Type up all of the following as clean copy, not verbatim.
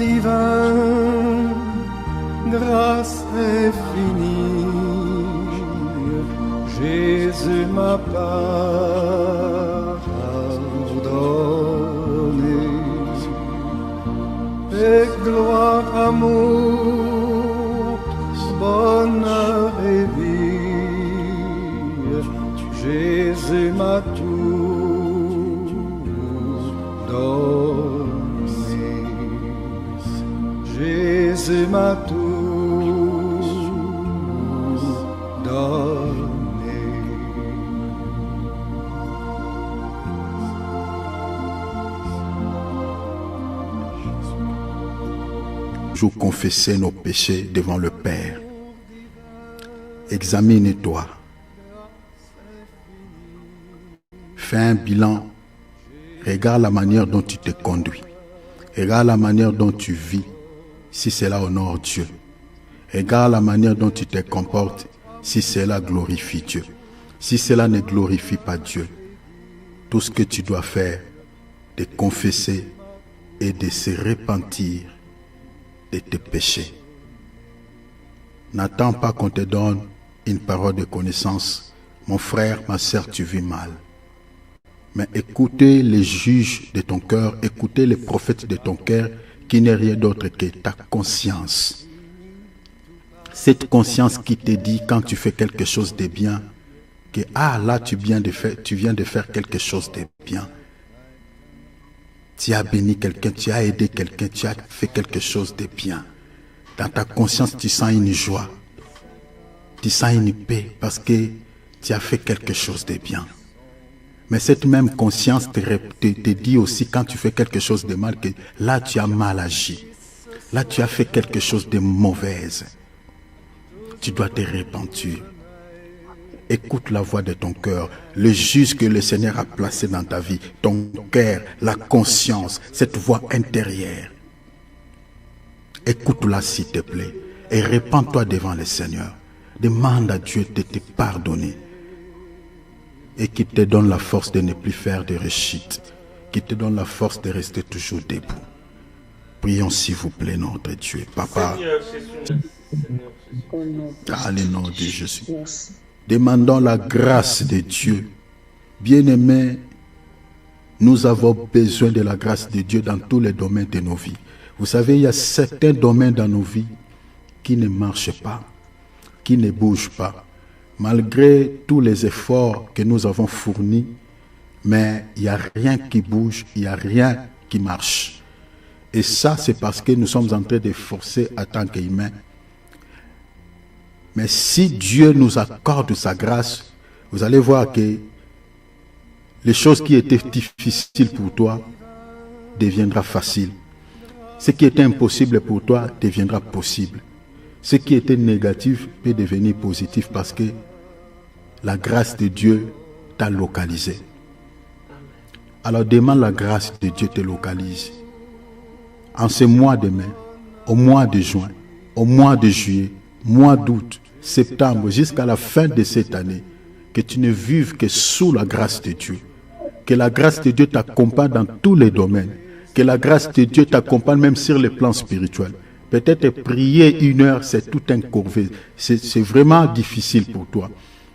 divin, grâce infinie, Jésus m'a pardonné. Et gloire, amour, bonheur et vie, Jésus m'a tout donné. Jésus m'a tout donné. Toujours confesser nos péchés devant le Père. Examine-toi. Fais un bilan. Regarde la manière dont tu te conduis. Regarde la manière dont tu vis, si cela honore Dieu. Regarde la manière dont tu te comportes, si cela glorifie Dieu. Si cela ne glorifie pas Dieu, tout ce que tu dois faire, de confesser et de se repentir de tes péchés. N'attends pas qu'on te donne une parole de connaissance. Mon frère, ma sœur, tu vis mal. Mais écoutez les juges de ton cœur, écoutez les prophètes de ton cœur, qui n'est rien d'autre que ta conscience. Cette conscience qui te dit quand tu fais quelque chose de bien, que là tu viens de faire quelque chose de bien. Tu as béni quelqu'un, tu as aidé quelqu'un, tu as fait quelque chose de bien. Dans ta conscience, tu sens une joie. Tu sens une paix parce que tu as fait quelque chose de bien. Mais cette même conscience te dit aussi quand tu fais quelque chose de mal que là tu as mal agi. Là tu as fait quelque chose de mauvaise. Tu dois te repentir. Écoute la voix de ton cœur, le juge que le Seigneur a placé dans ta vie, ton cœur, la conscience, cette voix intérieure. Écoute-la s'il te plaît et repens-toi devant le Seigneur. Demande à Dieu de te pardonner et qu'il te donne la force de ne plus faire de rechute, qu'il te donne la force de rester toujours debout. Prions s'il vous plaît notre Dieu. Papa, dans le nom de Jésus. Demandons la grâce de Dieu. Bien-aimés, nous avons besoin de la grâce de Dieu dans tous les domaines de nos vies. Vous savez, il y a certains domaines dans nos vies qui ne marchent pas, qui ne bougent pas. Malgré tous les efforts que nous avons fournis, mais il n'y a rien qui bouge, il n'y a rien qui marche. Et ça, c'est parce que nous sommes en train de forcer en tant qu'humains. Mais si Dieu nous accorde sa grâce, vous allez voir que les choses qui étaient difficiles pour toi deviendront faciles. Ce qui était impossible pour toi deviendra possible. Ce qui était négatif peut devenir positif parce que la grâce de Dieu t'a localisé. Alors demande la grâce de Dieu te localise. En ce mois de mai, au mois de juin, au mois de juillet, mois d'août, septembre, jusqu'à la fin de cette année, que tu ne vives que sous la grâce de Dieu. Que la grâce de Dieu t'accompagne dans tous les domaines. Que la grâce de Dieu t'accompagne même sur le plan spirituel. Peut-être prier 1 heure, c'est tout un corvée. C'est vraiment difficile pour toi.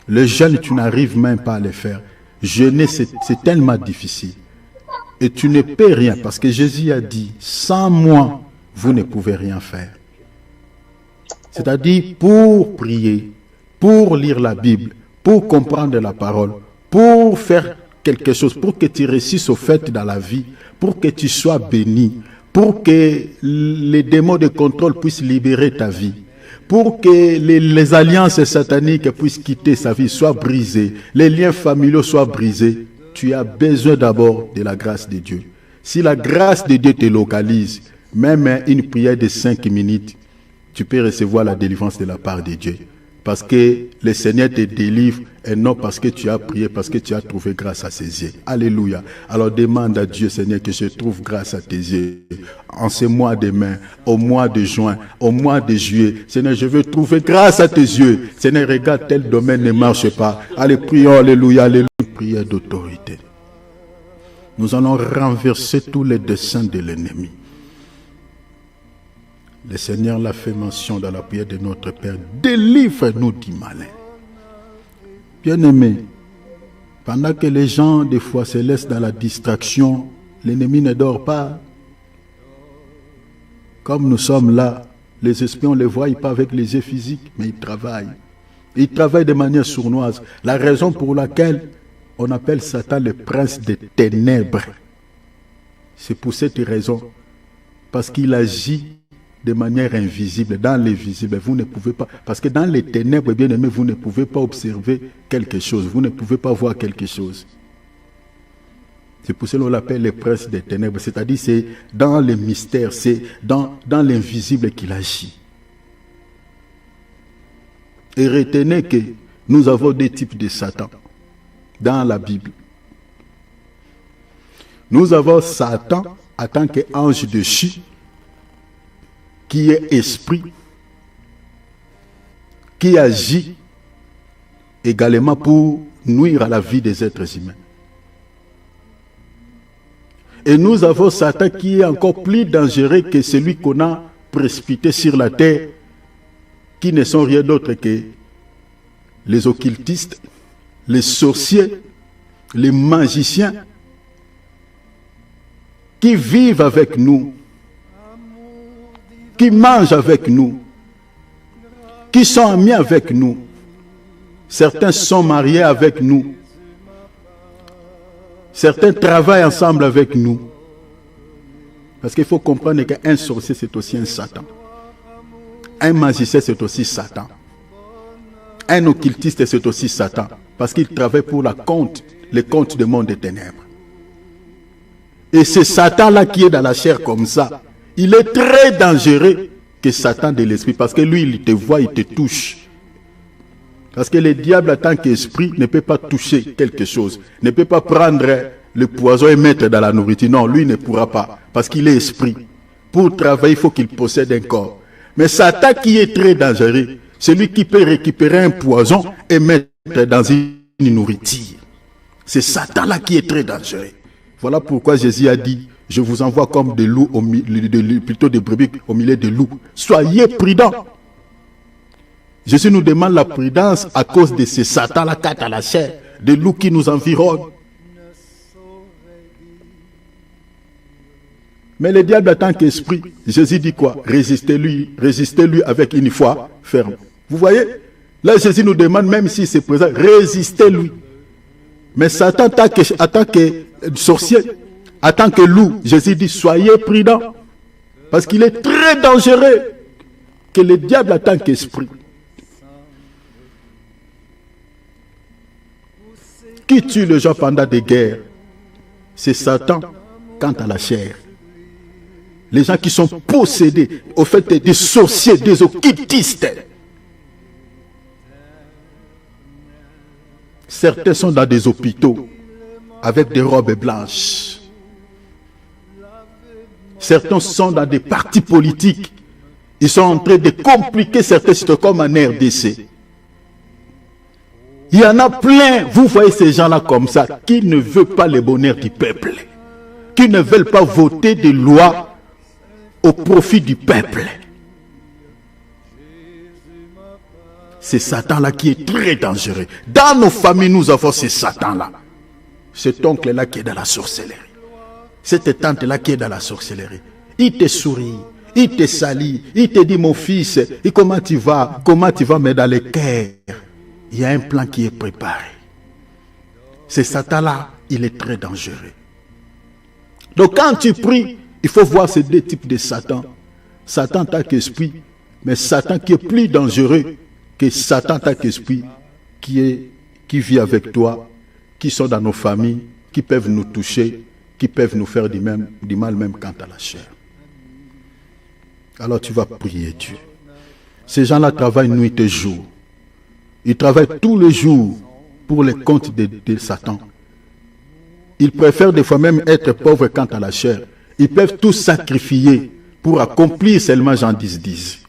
Le jeûne, tu n'arrives même pas à le faire. Jeûner, c'est tellement difficile. Et tu ne peux rien parce que Jésus a dit, sans moi, vous ne pouvez rien faire. C'est-à-dire pour prier, pour lire la Bible, pour comprendre la parole, pour faire quelque chose, pour que tu réussisses au fait dans la vie, pour que tu sois béni, pour que les démons de contrôle puissent libérer ta vie, pour que les alliances sataniques puissent quitter sa vie, soient brisées, les liens familiaux soient brisés. Tu as besoin d'abord de la grâce de Dieu. Si la grâce de Dieu te localise, même une prière de 5 minutes, tu peux recevoir la délivrance de la part de Dieu. Parce que le Seigneur te délivre et non parce que tu as prié, parce que tu as trouvé grâce à ses yeux. Alléluia. Alors demande à Dieu, Seigneur, que je trouve grâce à tes yeux. En ce mois de mai, au mois de juin, au mois de juillet, Seigneur, je veux trouver grâce à tes yeux. Seigneur, regarde, tel domaine ne marche pas. Allez, prions, alléluia, alléluia. Prière d'autorité. Nous allons renverser tous les desseins de l'ennemi. Le Seigneur l'a fait mention dans la prière de notre Père. Délivre-nous du malin. Bien-aimés, pendant que les gens, des fois, se laissent dans la distraction, l'ennemi ne dort pas. Comme nous sommes là, les esprits, on ne les voit pas avec les yeux physiques, mais ils travaillent. Ils travaillent de manière sournoise. La raison pour laquelle on appelle Satan le prince des ténèbres, c'est pour cette raison. Parce qu'il agit de manière invisible, dans l'invisible. Vous ne pouvez pas, parce que dans les ténèbres, bien aimé, vous ne pouvez pas observer quelque chose. Vous ne pouvez pas voir quelque chose. C'est pour cela qu'on l'appelle le prince des ténèbres. C'est-à-dire, c'est dans les mystères, c'est dans l'invisible qu'il agit. Et retenez que nous avons deux types de Satan dans la Bible. Nous avons Satan en tant qu'ange déchu, qui est esprit, qui agit également pour nuire à la vie des êtres humains. Et nous avons Satan qui est encore plus dangereux que celui qu'on a précipité sur la terre, qui ne sont rien d'autre que les occultistes, les sorciers, les magiciens, qui vivent avec nous, qui mangent avec nous, qui sont amis avec nous. Certains sont mariés avec nous. Certains travaillent ensemble avec nous. Parce qu'il faut comprendre qu'un sorcier, c'est aussi un Satan. Un magicien, c'est aussi Satan. Un occultiste, c'est aussi Satan. Parce qu'il travaille pour le compte du monde des ténèbres. Et c'est Satan-là qui est dans la chair comme ça. Il est très dangereux que Satan de l'esprit. Parce que lui, il te voit, il te touche. Parce que le diable, en tant qu'esprit, ne peut pas toucher quelque chose. Ne peut pas prendre le poison et mettre dans la nourriture. Non, lui ne pourra pas. Parce qu'il est esprit. Pour travailler, il faut qu'il possède un corps. Mais Satan qui est très dangereux, c'est lui qui peut récupérer un poison et mettre dans une nourriture. C'est Satan-là qui est très dangereux. Voilà pourquoi Jésus a dit, je vous envoie comme des loups, plutôt des brebis au milieu des loups. Soyez prudents. Jésus nous demande la prudence à cause de ces Satan-là, à la chair, des loups qui nous environnent. Mais le diable en tant qu'esprit, Jésus dit quoi? Résistez-lui avec une foi ferme. Vous voyez? Là, Jésus nous demande, même si c'est présent, résistez-lui. Mais Satan, en tant que sorcier, en tant que loup, Jésus dit, soyez prudents. Parce qu'il est très dangereux que le diable en tant qu'esprit. Qui tue les gens pendant des guerres? C'est Satan quant à la chair. Les gens qui sont possédés, au fait des sorciers, des occultistes. Certains sont dans des hôpitaux avec des robes blanches. Certains sont dans des partis politiques. Ils sont en train de compliquer certaines situations comme en RDC. Il y en a plein, vous voyez ces gens-là comme ça, qui ne veulent pas le bonheur du peuple, qui ne veulent pas voter des lois au profit du peuple. C'est Satan-là qui est très dangereux. Dans nos familles, nous avons ce Satan-là. Cet oncle-là qui est dans la sorcellerie. Cette tante-là qui est dans la sorcellerie. Il te sourit, il te salit, il te dit, mon fils, et comment tu vas, mais dans le cœur, il y a un plan qui est préparé. C'est Satan-là, il est très dangereux. Donc quand tu pries, il faut voir ces deux types de Satan. Satan en tant qu'esprit, mais Satan qui est plus dangereux que Satan en tant qu'esprit qui vit avec toi, qui sont dans nos familles, qui peuvent nous toucher, qui peuvent nous faire du mal même quant à la chair. Alors tu vas prier Dieu. Ces gens-là travaillent nuit et jour. Ils travaillent tous les jours pour les comptes de Satan. Ils préfèrent des fois même être pauvres quant à la chair. Ils peuvent tout sacrifier pour accomplir seulement Jean 10:10.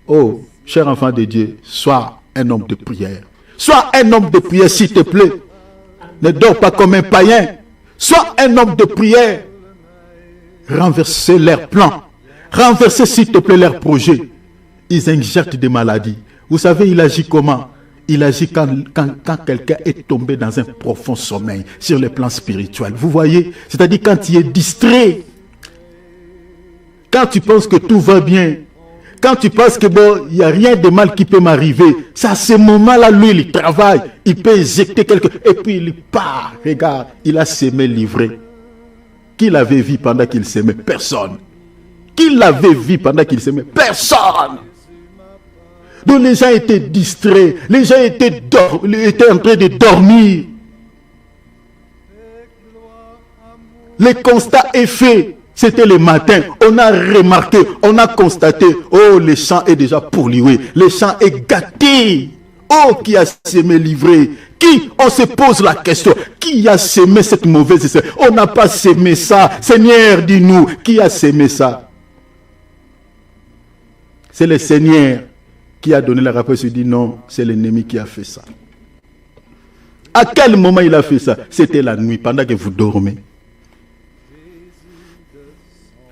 Oh, cher enfant de Dieu, sois un homme de prière. Sois un homme de prière, s'il te plaît. Ne dors pas comme un païen. Sois un homme de prière. Renversez leurs plans. renverser s'il te plaît leurs projets. Ils injectent des maladies. Vous savez, il agit comment? Il agit quand quelqu'un est tombé dans un profond sommeil sur le plan spirituel. Vous voyez? C'est-à-dire quand il est distrait. Quand tu penses que tout va bien. Quand tu penses que bon, il n'y a rien de mal qui peut m'arriver. C'est à ce moment-là, lui, il travaille. Il peut éjecter quelque... Et puis il part. Regarde, il a semé livré. Qui l'avait vu pendant qu'il s'aimait? Personne. Qui l'avait vu pendant qu'il s'aimait? Personne. Donc les gens étaient distraits, les gens étaient en train de dormir. Le constat est fait. C'était le matin. On a remarqué, on a constaté, oh, le champ est déjà pourrié, le champ est gâté. Oh, qui a semé livré? Qui? On se pose la question. Qui a semé cette mauvaise essai? On n'a pas semé ça. Seigneur, dis-nous, qui a semé ça? C'est le Seigneur qui a donné la réponse. Il dit non, c'est l'ennemi qui a fait ça. À quel moment il a fait ça? C'était la nuit, pendant que vous dormez.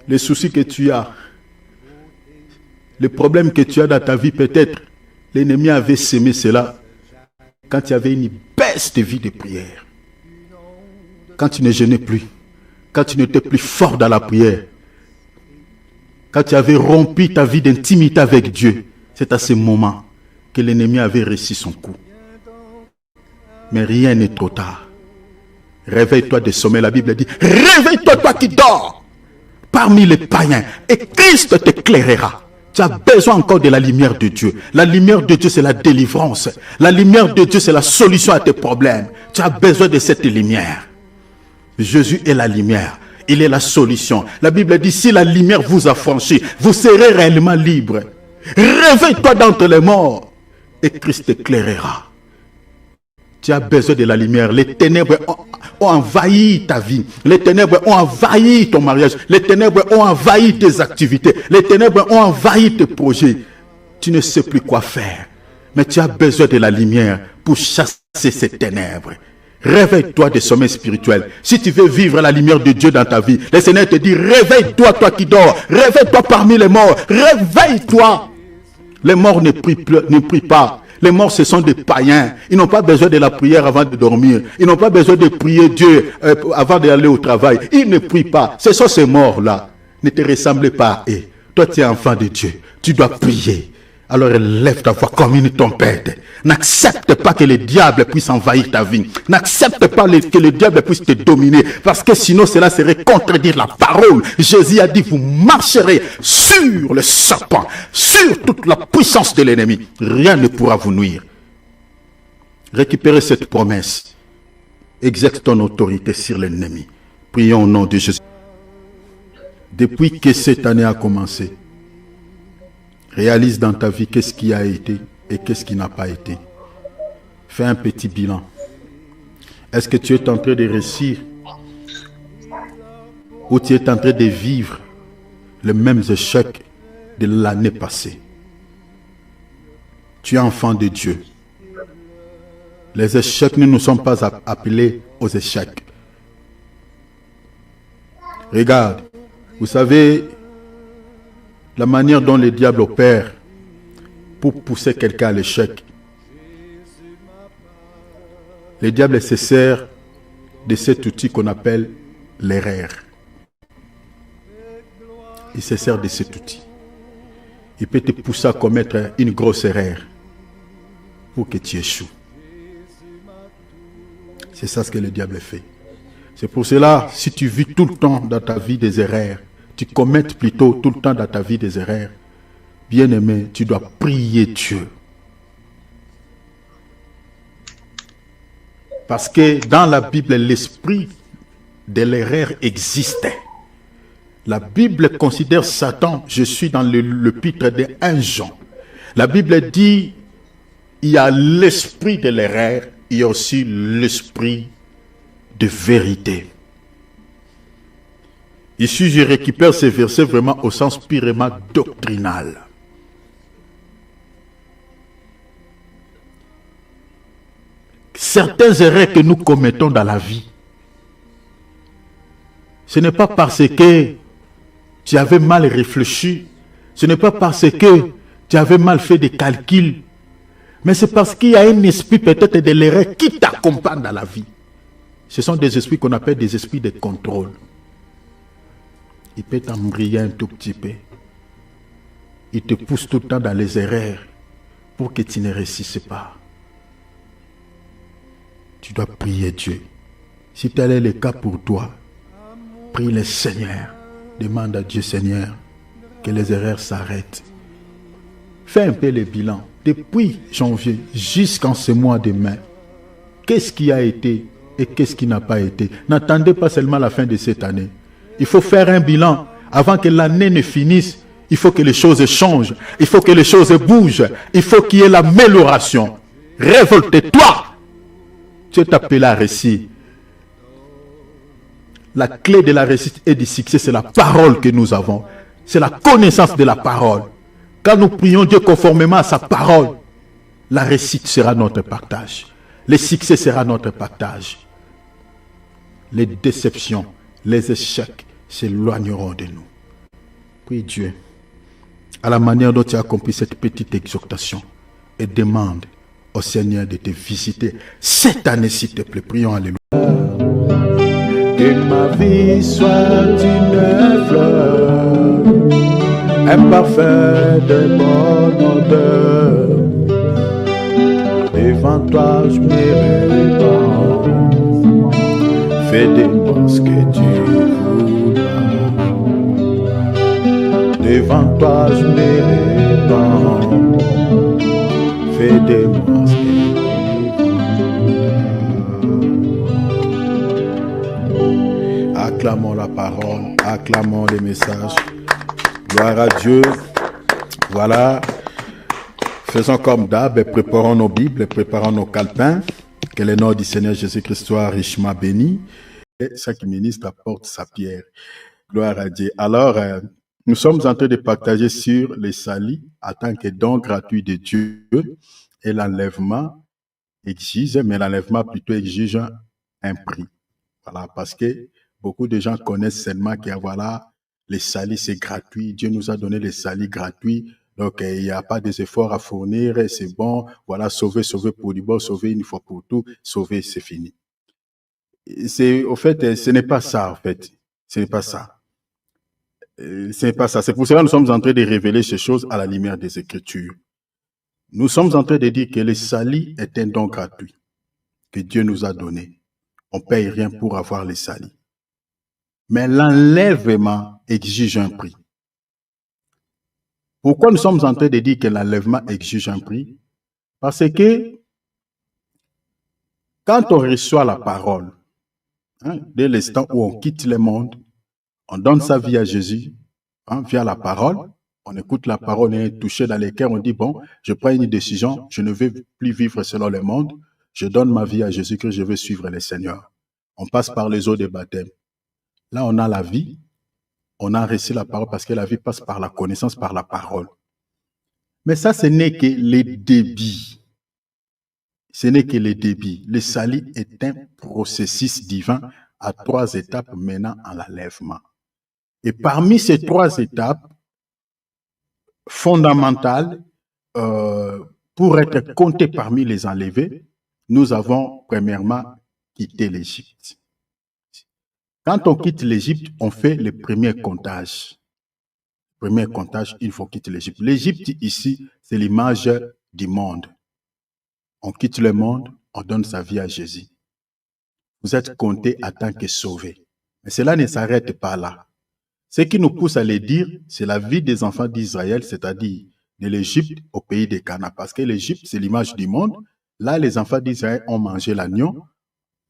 Les soucis que tu as, les problèmes que tu as dans ta vie, peut-être, l'ennemi avait semé cela quand tu avais une baisse de vie de prière. Quand tu ne jeûnais plus, quand tu n'étais plus fort dans la prière, quand tu avais rompu ta vie d'intimité avec Dieu, c'est à ce moment que l'ennemi avait réussi son coup. Mais rien n'est trop tard. Réveille-toi de sommeil. La Bible dit, réveille-toi, toi qui dors parmi les païens, et Christ t'éclairera. Tu as besoin encore de la lumière de Dieu. La lumière de Dieu, c'est la délivrance. La lumière de Dieu, c'est la solution à tes problèmes. Tu as besoin de cette lumière. Jésus est la lumière. Il est la solution. La Bible dit, si la lumière vous affranchit, vous serez réellement libre. Réveille-toi d'entre les morts et Christ t'éclairera. Tu as besoin de la lumière. Les ténèbres ont envahi ta vie. Les ténèbres ont envahi ton mariage. Les ténèbres ont envahi tes activités. Les ténèbres ont envahi tes projets. Tu ne sais plus quoi faire. Mais tu as besoin de la lumière pour chasser ces ténèbres. Réveille-toi des sommeils spirituels. Si tu veux vivre la lumière de Dieu dans ta vie, le Seigneur te dit, réveille-toi, toi qui dors. Réveille-toi parmi les morts. Réveille-toi. Les morts ne prient pas. Les morts, ce sont des païens. Ils n'ont pas besoin de la prière avant de dormir. Ils n'ont pas besoin de prier Dieu avant d'aller au travail. Ils ne prient pas. Ce sont ces morts-là. Ne te ressemblez pas à eux. Toi, tu es enfant de Dieu. Tu dois prier. Alors lève ta voix comme une tempête. N'accepte pas que le diable puisse envahir ta vie. N'accepte pas que le diable puisse te dominer. Parce que sinon cela serait contredire la parole. Jésus a dit, vous marcherez sur le serpent, sur toute la puissance de l'ennemi. Rien ne pourra vous nuire. Récupérez cette promesse. Exerce ton autorité sur l'ennemi. Prions au nom de Jésus. Depuis que cette année a commencé, réalise dans ta vie qu'est-ce qui a été et qu'est-ce qui n'a pas été. Fais un petit bilan. Est-ce que tu es en train de réussir ou tu es en train de vivre les mêmes échecs de l'année passée? Tu es enfant de Dieu. Les échecs ne nous sont pas appelés aux échecs. Regarde, vous savez, la manière dont le diable opère pour pousser quelqu'un à l'échec. Le diable se sert de cet outil qu'on appelle l'erreur. Il se sert de cet outil. Il peut te pousser à commettre une grosse erreur pour que tu échoues. C'est ça ce que le diable fait. C'est pour cela, si tu vis tout le temps dans ta vie des erreurs, tu commettes plutôt tout le temps dans ta vie des erreurs, bien-aimé, tu dois prier Dieu. Parce que dans la Bible, l'esprit de l'erreur existait. La Bible considère Satan, je suis dans l'épître de 1 Jean. La Bible dit, il y a l'esprit de l'erreur, il y a aussi l'esprit de vérité. Ici, je récupère ces versets vraiment au sens purement doctrinal. Certaines erreurs que nous commettons dans la vie, ce n'est pas parce que tu avais mal réfléchi. Ce n'est pas parce que tu avais mal fait des calculs, mais c'est parce qu'il y a un esprit peut-être de l'erreur qui t'accompagne dans la vie. Ce sont des esprits qu'on appelle des esprits de contrôle. Il peut t'embrayer un tout petit peu. Il te pousse tout le temps dans les erreurs pour que tu ne réussisses pas. Tu dois prier Dieu. Si tel est le cas pour toi, prie le Seigneur. Demande à Dieu, Seigneur, que les erreurs s'arrêtent. Fais un peu le bilan. Depuis janvier jusqu'en ce mois de mai, qu'est-ce qui a été et qu'est-ce qui n'a pas été? N'attendez pas seulement la fin de cette année. Il faut faire un bilan. Avant que l'année ne finisse, il faut que les choses changent. Il faut que les choses bougent. Il faut qu'il y ait l'amélioration. Révolte-toi. Tu es appelé à réussir. La clé de la réussite et du succès, c'est la parole que nous avons. C'est la connaissance de la parole. Quand nous prions Dieu conformément à sa parole, la réussite sera notre partage. Le succès sera notre partage. Les déceptions, les échecs s'éloigneront de nous. Prie Dieu, à la manière dont tu as accompli cette petite exhortation, et demande au Seigneur de te visiter cette année, s'il te plaît. Prions, alléluia. Que ma vie soit une fleur, un parfum de bonne odeur. Devant toi je me répands. Fais de moi ce que tu voudras. Devant toi je me répands. Fais de moi ce que tu voudras. Acclamons la parole, acclamons les messages. Gloire à Dieu. Voilà. Faisons comme d'hab, préparons nos Bibles, préparons nos calepins. Que le nom du Seigneur Jésus-Christ soit richement béni. Et chaque ministre apporte sa pierre. Gloire à Dieu. Alors, nous sommes en train de partager sur les salis en tant que don gratuit de Dieu. Et l'enlèvement exige, mais l'enlèvement plutôt exige un prix. Voilà, parce que beaucoup de gens connaissent seulement que voilà, les salis c'est gratuit. Dieu nous a donné les salis gratuits. Donc, il n'y a pas des efforts à fournir, c'est bon, voilà, sauver pour du bon, sauver une fois pour tout, sauver, c'est fini. Au fait, ce n'est pas ça, en fait. Ce n'est pas ça. Ce n'est pas ça. C'est pour cela que nous sommes en train de révéler ces choses à la lumière des Écritures. Nous sommes en train de dire que le salut est un don gratuit que Dieu nous a donné. On ne paye rien pour avoir les salis. Mais l'enlèvement exige un prix. Pourquoi nous sommes en train de dire que l'enlèvement exige un prix? Parce que quand on reçoit la parole, dès l'instant où on quitte le monde, on donne sa vie à Jésus, via la parole, on écoute la parole et est touché dans les cœurs, on dit, bon, je prends une décision, je ne veux plus vivre selon le monde, je donne ma vie à Jésus que je veux suivre le Seigneur. On passe par les eaux de baptême. Là, on a la vie. On a reçu la parole parce que la vie passe par la connaissance, par la parole. Mais ça, ce n'est que les débits. Ce n'est que les débits. Le salut est un processus divin à 3 étapes menant à l'enlèvement. Et parmi ces 3 étapes fondamentales, pour être comptés parmi les enlevés, nous avons premièrement quitté l'Égypte. Quand on quitte l'Égypte, on fait le premier comptage. Premier comptage, il faut quitter l'Égypte. L'Égypte, ici, c'est l'image du monde. On quitte le monde, on donne sa vie à Jésus. Vous êtes comptés en tant que sauvés. Mais cela ne s'arrête pas là. Ce qui nous pousse à le dire, c'est la vie des enfants d'Israël, c'est-à-dire de l'Égypte au pays des Canaan. Parce que l'Égypte, c'est l'image du monde. Là, les enfants d'Israël ont mangé l'agneau.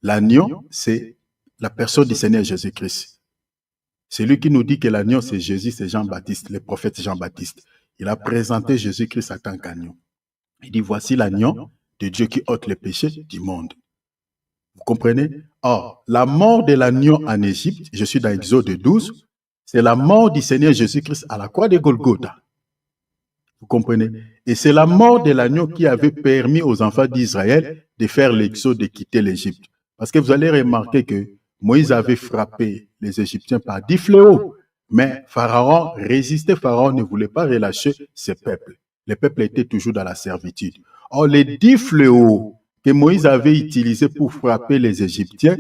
L'agneau, c'est la personne du Seigneur Jésus-Christ. C'est lui qui nous dit que l'agneau, c'est Jésus, c'est Jean-Baptiste, le prophète Jean-Baptiste. Il a présenté Jésus-Christ en tant qu'agneau. Il dit, voici l'agneau de Dieu qui ôte les péchés du monde. Vous comprenez? Or, la mort de l'agneau en Égypte, je suis dans Exode 12, c'est la mort du Seigneur Jésus-Christ à la croix de Golgotha. Vous comprenez? Et c'est la mort de l'agneau qui avait permis aux enfants d'Israël de faire l'exode, de quitter l'Égypte. Parce que vous allez remarquer que Moïse avait frappé les Égyptiens par 10 fléaux. Mais Pharaon résistait, Pharaon ne voulait pas relâcher ses peuples. Les peuples étaient toujours dans la servitude. Or, les 10 fléaux que Moïse avait utilisés pour frapper les Égyptiens,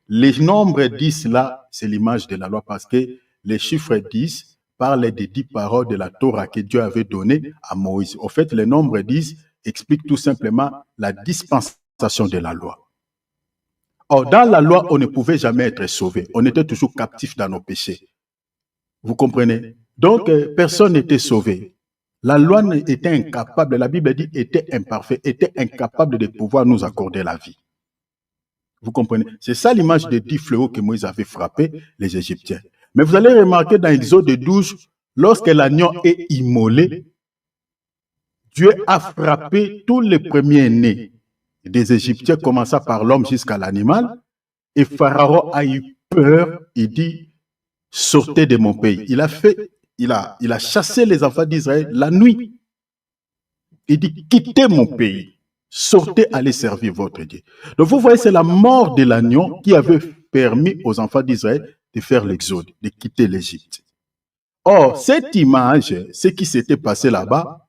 les nombres 10 là, c'est l'image de la loi parce que les chiffres 10 parlent des 10 paroles de la Torah que Dieu avait données à Moïse. En fait, le nombre 10 explique tout simplement la dispensation de la loi. Or, dans la loi, on ne pouvait jamais être sauvé. On était toujours captif dans nos péchés. Vous comprenez? Donc, personne n'était sauvé. La loi était incapable, la Bible dit, était imparfait, était incapable de pouvoir nous accorder la vie. Vous comprenez? C'est ça l'image des 10 fléaux que Moïse avait frappé les Égyptiens. Mais vous allez remarquer dans Exode 12, lorsque l'agneau est immolé, Dieu a frappé tous les premiers-nés des Égyptiens, commençant par l'homme jusqu'à l'animal, et Pharaon a eu peur, il dit, sortez de mon pays. Il a chassé les enfants d'Israël la nuit. Il dit, quittez mon pays, sortez, allez servir votre Dieu. Donc vous voyez, c'est la mort de l'agneau qui avait permis aux enfants d'Israël de faire l'exode, de quitter l'Égypte. Or, cette image, ce qui s'était passé là-bas,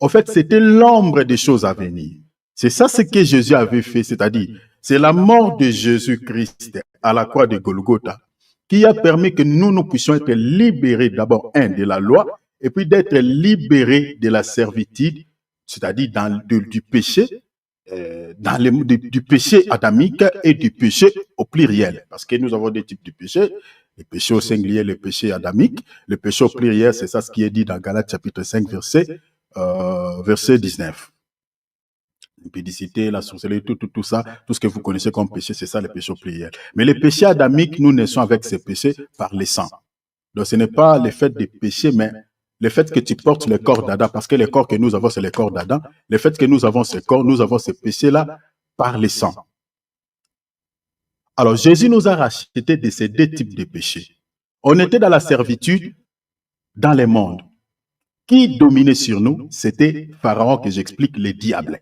en fait, c'était l'ombre des choses à venir. C'est ça ce que Jésus avait fait, c'est-à-dire, c'est la mort de Jésus-Christ à la croix de Golgotha qui a permis que nous puissions être libérés d'abord, de la loi, et puis d'être libérés de la servitude, c'est-à-dire du péché, du péché adamique et du péché au pluriel. Parce que nous avons des types de péchés, le péché au singulier, le péché adamique. Le péché au pluriel, c'est ça ce qui est dit dans Galates chapitre 5, verset 19. L'impudicité, la sorcellerie, tout ça, tout ce que vous connaissez comme péché, c'est ça le péché au pluriel. Mais les péchés adamiques, nous naissons avec ces péchés par les sangs. Donc ce n'est pas le fait des péchés, mais le fait que tu portes le corps d'Adam, parce que le corps que nous avons, c'est le corps d'Adam. Le fait que nous avons ce corps, nous avons ces péchés-là par les sangs. Alors Jésus nous a rachetés de ces 2 types de péchés. On était dans la servitude dans les mondes. Qui dominait sur nous? C'était Pharaon, que j'explique, les diables.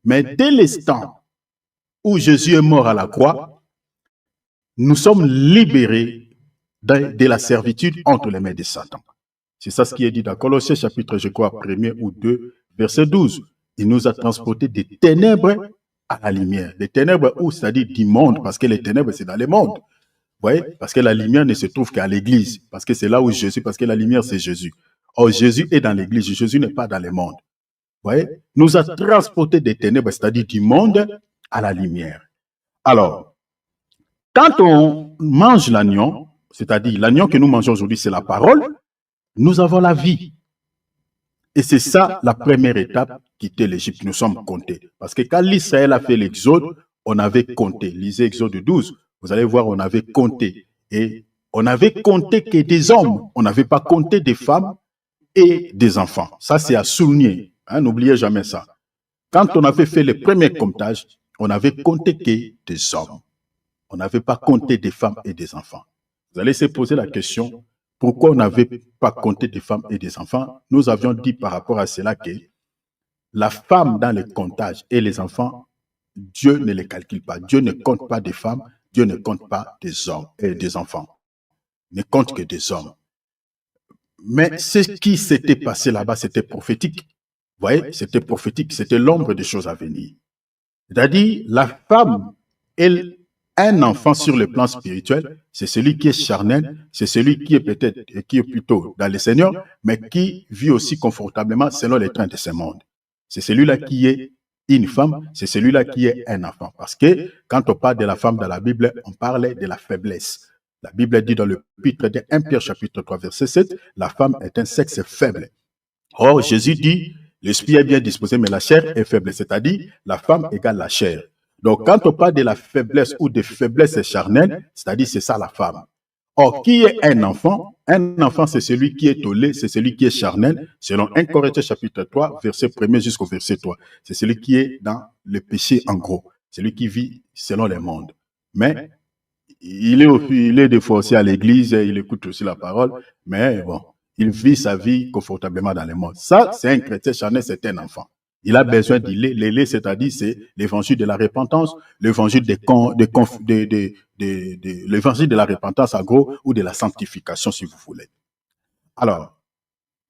Mais dès l'instant où Jésus est mort à la croix, nous sommes libérés de la servitude entre les mains de Satan. C'est ça ce qui est dit dans Colossiens chapitre, je crois, 1er ou 2, verset 12. Il nous a transportés des ténèbres à la lumière. Des ténèbres où, c'est-à-dire du monde, parce que les ténèbres, c'est dans le monde. Vous voyez? Parce que la lumière ne se trouve qu'à l'église. Parce que c'est là où Jésus, parce que la lumière, c'est Jésus. Or, Jésus est dans l'église. Jésus n'est pas dans le monde. Vous voyez? Nous a transportés des ténèbres, c'est-à-dire du monde à la lumière. Alors, quand on mange l'agneau, c'est-à-dire l'agneau que nous mangeons aujourd'hui, c'est la parole, nous avons la vie. Et c'est ça la première étape, quitter l'Égypte. Nous sommes comptés. Parce que quand l'Israël a fait l'exode, on avait compté. Lisez Exode 12, vous allez voir, on avait compté. Et on avait compté que des hommes. On n'avait pas compté des femmes et des enfants. Ça, c'est à souligner. N'oubliez jamais ça. Quand on avait fait le premier comptage, on avait compté que des hommes. On n'avait pas compté des femmes et des enfants. Vous allez se poser la question, pourquoi on n'avait pas compté des femmes et des enfants? Nous avions dit par rapport à cela que la femme dans le comptage et les enfants, Dieu ne les calcule pas. Dieu ne compte pas des femmes, Dieu ne compte pas des hommes et des enfants. Il ne compte que des hommes. Mais ce qui s'était passé là-bas, c'était prophétique. Vous voyez, c'était prophétique, c'était l'ombre des choses à venir. C'est-à-dire, la femme, elle, un enfant sur le plan spirituel, c'est celui qui est charnel, c'est celui qui est peut-être, qui est plutôt dans le Seigneur, mais qui vit aussi confortablement selon les trains de ce monde. C'est celui-là qui est une femme, c'est celui-là qui est un enfant. Parce que quand on parle de la femme dans la Bible, on parle de la faiblesse. La Bible dit dans le chapitre de 1 Pierre chapitre 3 verset 7, la femme est un sexe faible. Or, Jésus dit, l'esprit est bien disposé, mais la chair est faible. C'est-à-dire, la femme égale la chair. Donc, quand on parle de la faiblesse ou de faiblesse charnelle, c'est-à-dire, c'est ça la femme. Or, qui est un enfant? Un enfant, c'est celui qui est au lait, c'est celui qui est charnel, selon 1 Corinthiens chapitre 3, verset 1er jusqu'au verset 3. C'est celui qui est dans le péché en gros. Celui qui vit selon les mondes. Mais, il est des fois aussi à l'église, il écoute aussi la parole, mais bon, il vit sa vie confortablement dans le monde. Ça, c'est un chrétien charnel, c'est un enfant. Il a besoin de lait, c'est-à-dire c'est l'évangile de la repentance, l'évangile l'évangile de la repentance, en gros, ou de la sanctification, si vous voulez. Alors,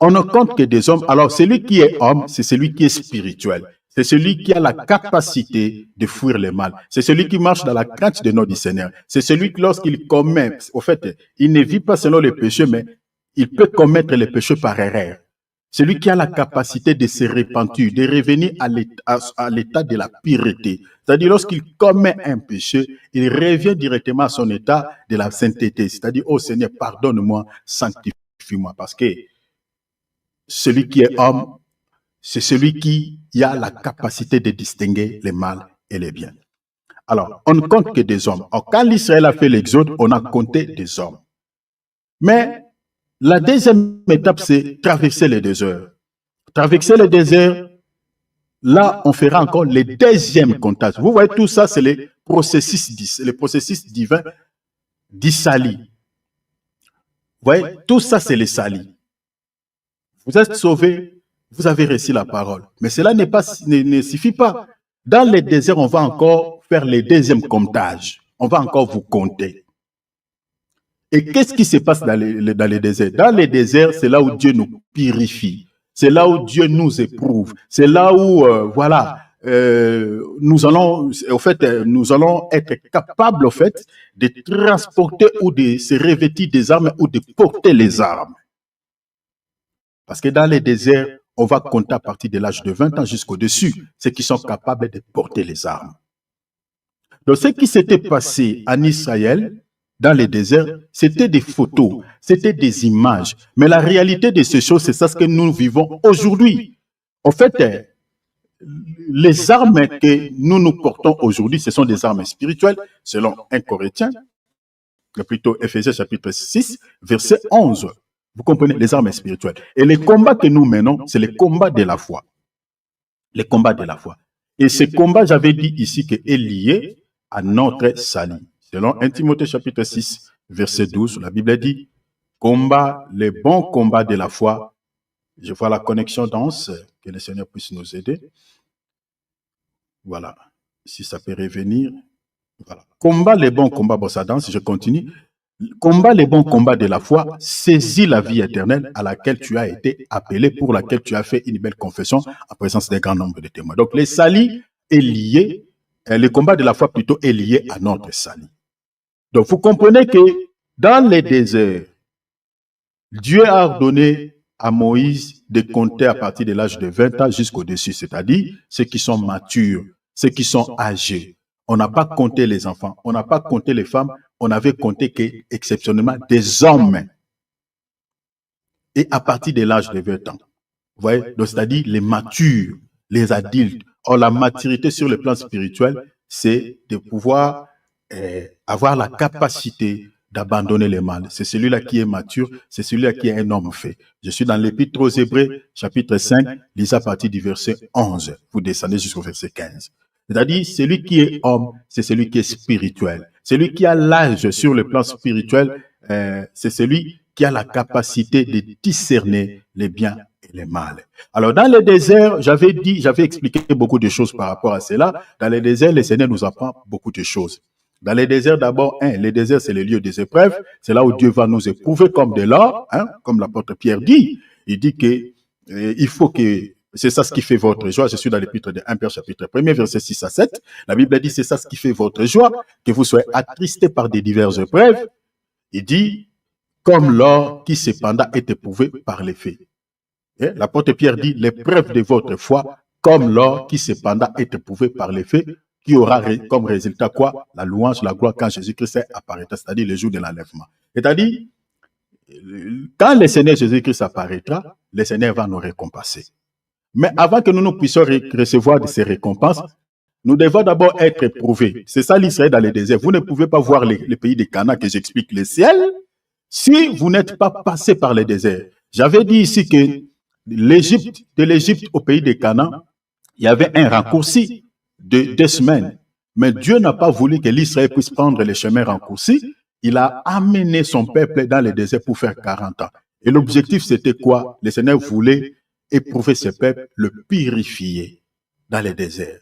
on ne compte que des hommes. Alors, celui qui est homme, c'est celui qui est spirituel. C'est celui qui a la capacité de fuir le mal. C'est celui qui marche dans la crainte de notre Seigneur. C'est celui qui, lorsqu'il commet, au fait, il ne vit pas selon les péchés, mais il peut commettre les péchés par erreur. Celui qui a la capacité de se repentir, de revenir à l'état de la pureté. C'est-à-dire, lorsqu'il commet un péché, il revient directement à son état de la sainteté. C'est-à-dire, oh Seigneur, pardonne-moi, sanctifie-moi. Parce que celui qui est homme, c'est celui qui a la capacité de distinguer le mal et le bien. Alors, on ne compte que des hommes. Alors, quand l'Israël a fait l'exode, on a compté des hommes. Mais la deuxième étape, c'est traverser le désert. Traverser le désert, là, on fera encore le deuxième comptage. Vous voyez, tout ça, c'est le processus divin d'Issali. Vous voyez, tout ça, c'est les salis. Vous êtes sauvés, vous avez reçu la parole. Mais cela ne suffit pas. Dans les déserts, on va encore faire le deuxième comptage. On va encore vous compter. Et qu'est-ce qui se passe dans les déserts? Dans les déserts, c'est là où Dieu nous purifie. C'est là où Dieu nous éprouve. C'est là où, nous allons être capables, au fait, de transporter ou de se revêtir des armes ou de porter les armes. Parce que dans les déserts, on va compter à partir de l'âge de 20 ans jusqu'au-dessus, ceux qui sont capables de porter les armes. Donc, ce qui s'était passé en Israël, dans les déserts, c'était des photos, c'était des images. Mais la réalité de ces choses, c'est ça ce que nous vivons aujourd'hui. En fait, les armes que nous portons aujourd'hui, ce sont des armes spirituelles, selon 1 Corinthiens, plutôt Éphésiens chapitre 6, verset 11. Vous comprenez, les armes spirituelles. Et les combats que nous menons, c'est les combats de la foi. Les combats de la foi. Et ce combat, j'avais dit ici, que est lié à notre salut. Selon 1 Timothée chapitre 6, verset 12, la Bible dit, combat, les bons combats de la foi. Je vois la connexion dense, que le Seigneur puisse nous aider. Voilà. Si ça peut revenir. Voilà. Combat, les bons combats, bon, ça danse, je continue. Combat les bons combats de la foi, saisis la vie éternelle à laquelle tu as été appelé, pour laquelle tu as fait une belle confession en présence d'un grand nombre de témoins. Donc, les salis est lié, le combat de la foi plutôt est lié à notre salut. Donc, vous comprenez que dans les déserts, Dieu a ordonné à Moïse de compter à partir de l'âge de 20 ans jusqu'au-dessus, c'est-à-dire ceux qui sont matures, ceux qui sont âgés. On n'a pas compté les enfants, on n'a pas compté les femmes, on avait compté que, exceptionnellement, des hommes. Et à partir de l'âge de 20 ans. Vous voyez, c'est-à-dire les matures, les adultes. Or, la maturité sur le plan spirituel, c'est de pouvoir avoir la capacité d'abandonner le mal. C'est celui-là qui est mature, c'est celui-là qui est un homme fait. Je suis dans l'Épître aux Hébreux, chapitre 5, lisez à partir du verset 11. Vous descendez jusqu'au verset 15. C'est-à-dire, celui qui est homme, c'est celui qui est spirituel. Celui qui a l'âge sur le plan spirituel, c'est celui qui a la capacité de discerner les biens et les mal. Alors, dans le désert, j'avais expliqué beaucoup de choses par rapport à cela. Dans le désert, le Seigneur nous apprend beaucoup de choses. Dans les déserts, d'abord, le désert, c'est le lieu des épreuves. C'est là où Dieu va nous éprouver comme de l'or, comme l'apôtre Pierre dit. Il dit que il faut que c'est ça ce qui fait votre joie. Je suis dans l'épître de 1 Pierre chapitre 1, verset 6 à 7. La Bible dit, c'est ça ce qui fait votre joie, que vous soyez attristés par des diverses épreuves. Il dit, comme l'or qui cependant est éprouvé par les faits. L'apôtre Pierre dit, l'épreuve de votre foi, comme l'or qui cependant est éprouvé par les faits, qui aura comme résultat quoi? La louange, la gloire quand Jésus-Christ apparaîtra, c'est-à-dire le jour de l'enlèvement. C'est-à-dire, quand le Seigneur Jésus-Christ apparaîtra, le Seigneur va nous récompenser. Mais avant que nous puissions recevoir de ces récompenses, nous devons d'abord être éprouvés. C'est ça l'Israël dans les déserts. Vous ne pouvez pas voir les pays de Canaan que j'explique le ciel si vous n'êtes pas passé par les déserts. J'avais dit ici que de l'Égypte au pays de Canaan, il y avait un raccourci de 2 semaines. Mais Dieu n'a pas voulu que l'Israël puisse prendre les chemins raccourcis. Il a amené son peuple dans les déserts pour faire 40 ans. Et l'objectif, c'était quoi? Le Seigneur voulait éprouver ce peuple, le purifier. dans les déserts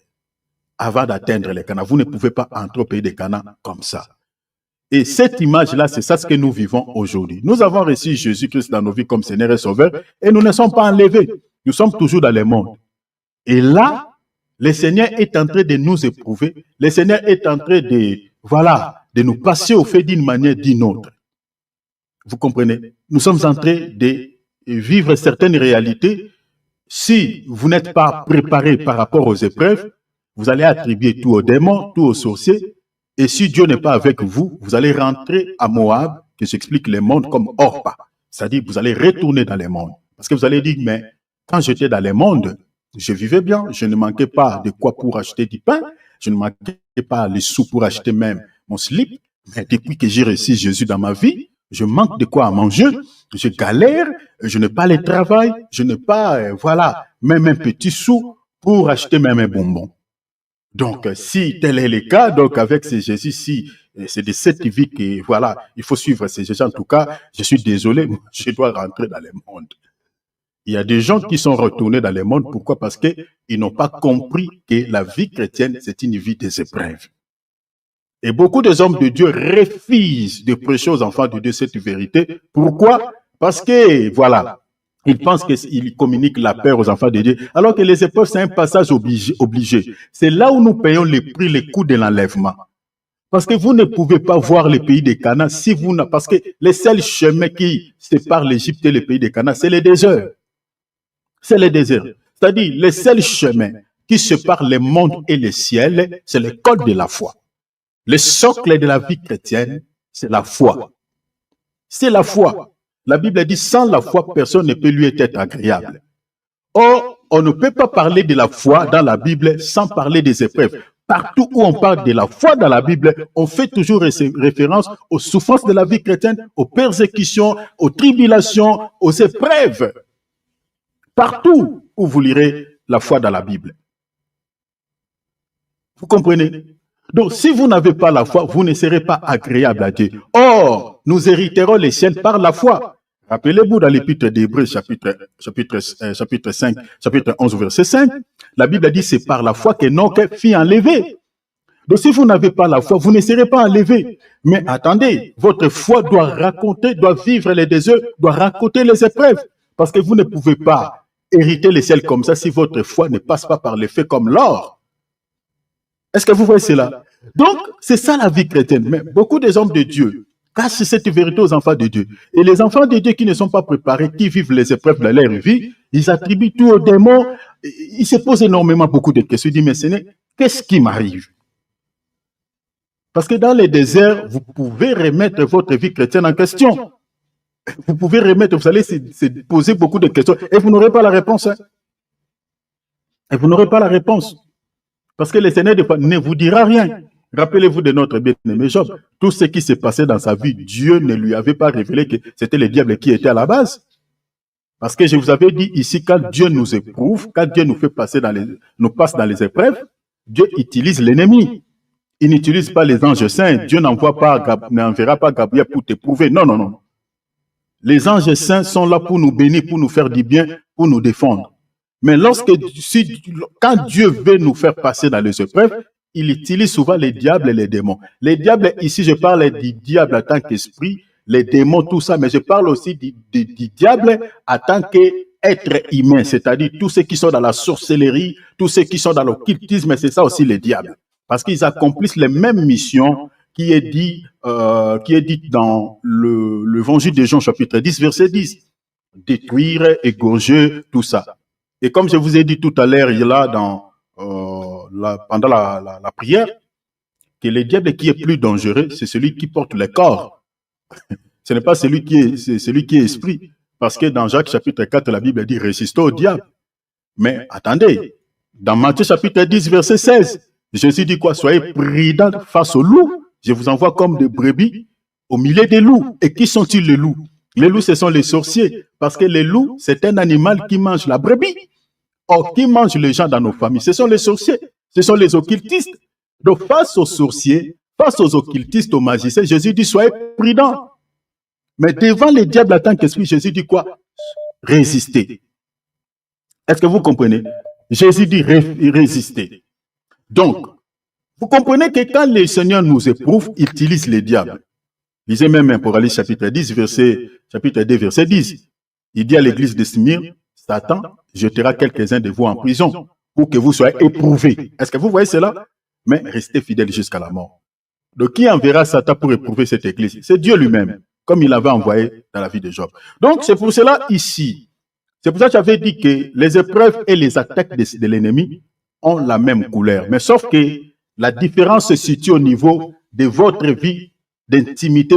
avant d'atteindre les Canaan. Vous ne pouvez pas entrer au pays des Canaan comme ça. Et cette image-là, c'est ça ce que nous vivons aujourd'hui. Nous avons reçu Jésus-Christ dans nos vies comme Seigneur et Sauveur et nous ne sommes pas enlevés. Nous sommes toujours dans le monde. Et là, le Seigneur est en train de nous éprouver. Le Seigneur est en train de nous passer au fait d'une manière d'une autre. Vous comprenez? Nous sommes en train de vivre certaines réalités. Si vous n'êtes pas préparé par rapport aux épreuves, vous allez attribuer tout aux démons, tout aux sorciers. Et si Dieu n'est pas avec vous, vous allez rentrer à Moab, que j'explique les mondes comme Orpa. C'est-à-dire vous allez retourner dans les mondes. Parce que vous allez dire, mais quand j'étais dans les mondes, je vivais bien, je ne manquais pas de quoi pour acheter du pain, je ne manquais pas les sous pour acheter même mon slip. Mais depuis que j'ai reçu Jésus dans ma vie, je manque de quoi à manger, je galère, je n'ai pas le travail, je n'ai pas, même un petit sou pour acheter même un bonbon. Donc, si tel est le cas, donc avec ces Jésus, si c'est de cette vie que, il faut suivre ces Jésus. En tout cas, je suis désolé, je dois rentrer dans le monde. Il y a des gens qui sont retournés dans le monde. Pourquoi? Parce qu'ils n'ont pas compris que la vie chrétienne, c'est une vie des épreuves. Et beaucoup des hommes de Dieu refusent de prêcher aux enfants de Dieu cette vérité. Pourquoi? Parce que, ils pensent qu'ils communiquent la peur aux enfants de Dieu, alors que les épreuves, c'est un passage obligé. C'est là où nous payons le prix, le coût de l'enlèvement. Parce que vous ne pouvez pas voir le pays des Canaan si vous n'avez... Parce que les seuls chemins qui séparent l'Égypte et le pays des Canaan, c'est les déserts. C'est les déserts. C'est-à-dire, les seuls chemins qui séparent le monde et le ciel, c'est le code de la foi. Le socle de la vie chrétienne, c'est la foi. C'est la foi. La Bible dit, sans la foi, personne ne peut lui être agréable. Or, on ne peut pas parler de la foi dans la Bible sans parler des épreuves. Partout où on parle de la foi dans la Bible, on fait toujours référence aux souffrances de la vie chrétienne, aux persécutions, aux tribulations, aux épreuves. Partout où vous lirez la foi dans la Bible. Vous comprenez? Donc, si vous n'avez pas la foi, vous ne serez pas agréable à Dieu. Or, nous hériterons les ciels par la foi. Rappelez-vous dans l'épître d'Hébreux, chapitre 5, chapitre 11, verset 5, la Bible dit c'est par la foi qu'Enoch fut enlevé. Donc, si vous n'avez pas la foi, vous ne serez pas enlevé. Mais attendez, votre foi doit vivre les déserts, doit raconter les épreuves. Parce que vous ne pouvez pas hériter les ciels comme ça si votre foi ne passe pas par les faits comme l'or. Est-ce que vous voyez cela? Donc, c'est ça la vie chrétienne. Mais beaucoup des hommes de Dieu cachent cette vérité aux enfants de Dieu. Et les enfants de Dieu qui ne sont pas préparés, qui vivent les épreuves de leur vie, ils attribuent tout aux démons. Ils se posent énormément beaucoup de questions. Ils disent, mais Seigneur, qu'est-ce qui m'arrive? Parce que dans les déserts, vous pouvez remettre votre vie chrétienne en question. Vous allez se poser beaucoup de questions et vous n'aurez pas la réponse. Hein? Et vous n'aurez pas la réponse. Parce que le Seigneur ne vous dira rien. Rappelez-vous de notre bien-aimé Job. Tout ce qui s'est passé dans sa vie, Dieu ne lui avait pas révélé que c'était le diable qui était à la base. Parce que je vous avais dit ici, quand Dieu nous éprouve, quand Dieu nous fait passer nous passe dans les épreuves, Dieu utilise l'ennemi. Il n'utilise pas les anges saints. Dieu n'enverra pas Gabriel pour t'éprouver. Non, non, non. Les anges saints sont là pour nous bénir, pour nous faire du bien, pour nous défendre. Mais quand Dieu veut nous faire passer dans les épreuves, il utilise souvent les diables et les démons. Les diables, ici, je parle du diable en tant qu'esprit, les démons, tout ça, mais je parle aussi du diable en tant qu'être humain, c'est-à-dire tous ceux qui sont dans la sorcellerie, tous ceux qui sont dans l'occultisme, c'est ça aussi les diables. Parce qu'ils accomplissent les mêmes missions qui est dit dans l'évangile de Jean, chapitre 10, verset 10. Détruire, égorger, tout ça. Et comme je vous ai dit tout à l'heure, il y a là pendant la prière, que le diable qui est plus dangereux, c'est celui qui porte le corps. Ce n'est pas celui qui est esprit. Parce que dans Jacques chapitre 4, la Bible dit résistez au diable. Mais attendez, dans Matthieu chapitre 10, verset 16, Jésus dit quoi? Soyez prudents face aux loups. Je vous envoie comme des brebis au milieu des loups. Et qui sont-ils les loups? Les loups, ce sont les sorciers. Parce que les loups, c'est un animal qui mange la brebis. Or, qui mange les gens dans nos familles? Ce sont les sorciers. Ce sont les occultistes. Donc, face aux sorciers, face aux occultistes, aux magiciens, Jésus dit, soyez prudents. Mais devant les diables en tant qu'esprit, Jésus dit quoi? Résistez. Est-ce que vous comprenez? Jésus dit résister. Donc, vous comprenez que quand le Seigneur nous éprouve, il utilise les diables. Lisez même Apocalypse chapitre 10, chapitre 2, verset 10. Il dit à l'église de Smyrne, Satan jettera quelques-uns de vous en prison pour que vous soyez éprouvés. Est-ce que vous voyez cela? Mais restez fidèles jusqu'à la mort. Donc, qui enverra Satan pour éprouver cette église? C'est Dieu lui-même, comme il l'avait envoyé dans la vie de Job. Donc, c'est pour cela ici, c'est pour ça que j'avais dit que les épreuves et les attaques de l'ennemi ont la même couleur. Mais sauf que la différence se situe au niveau de votre vie d'intimité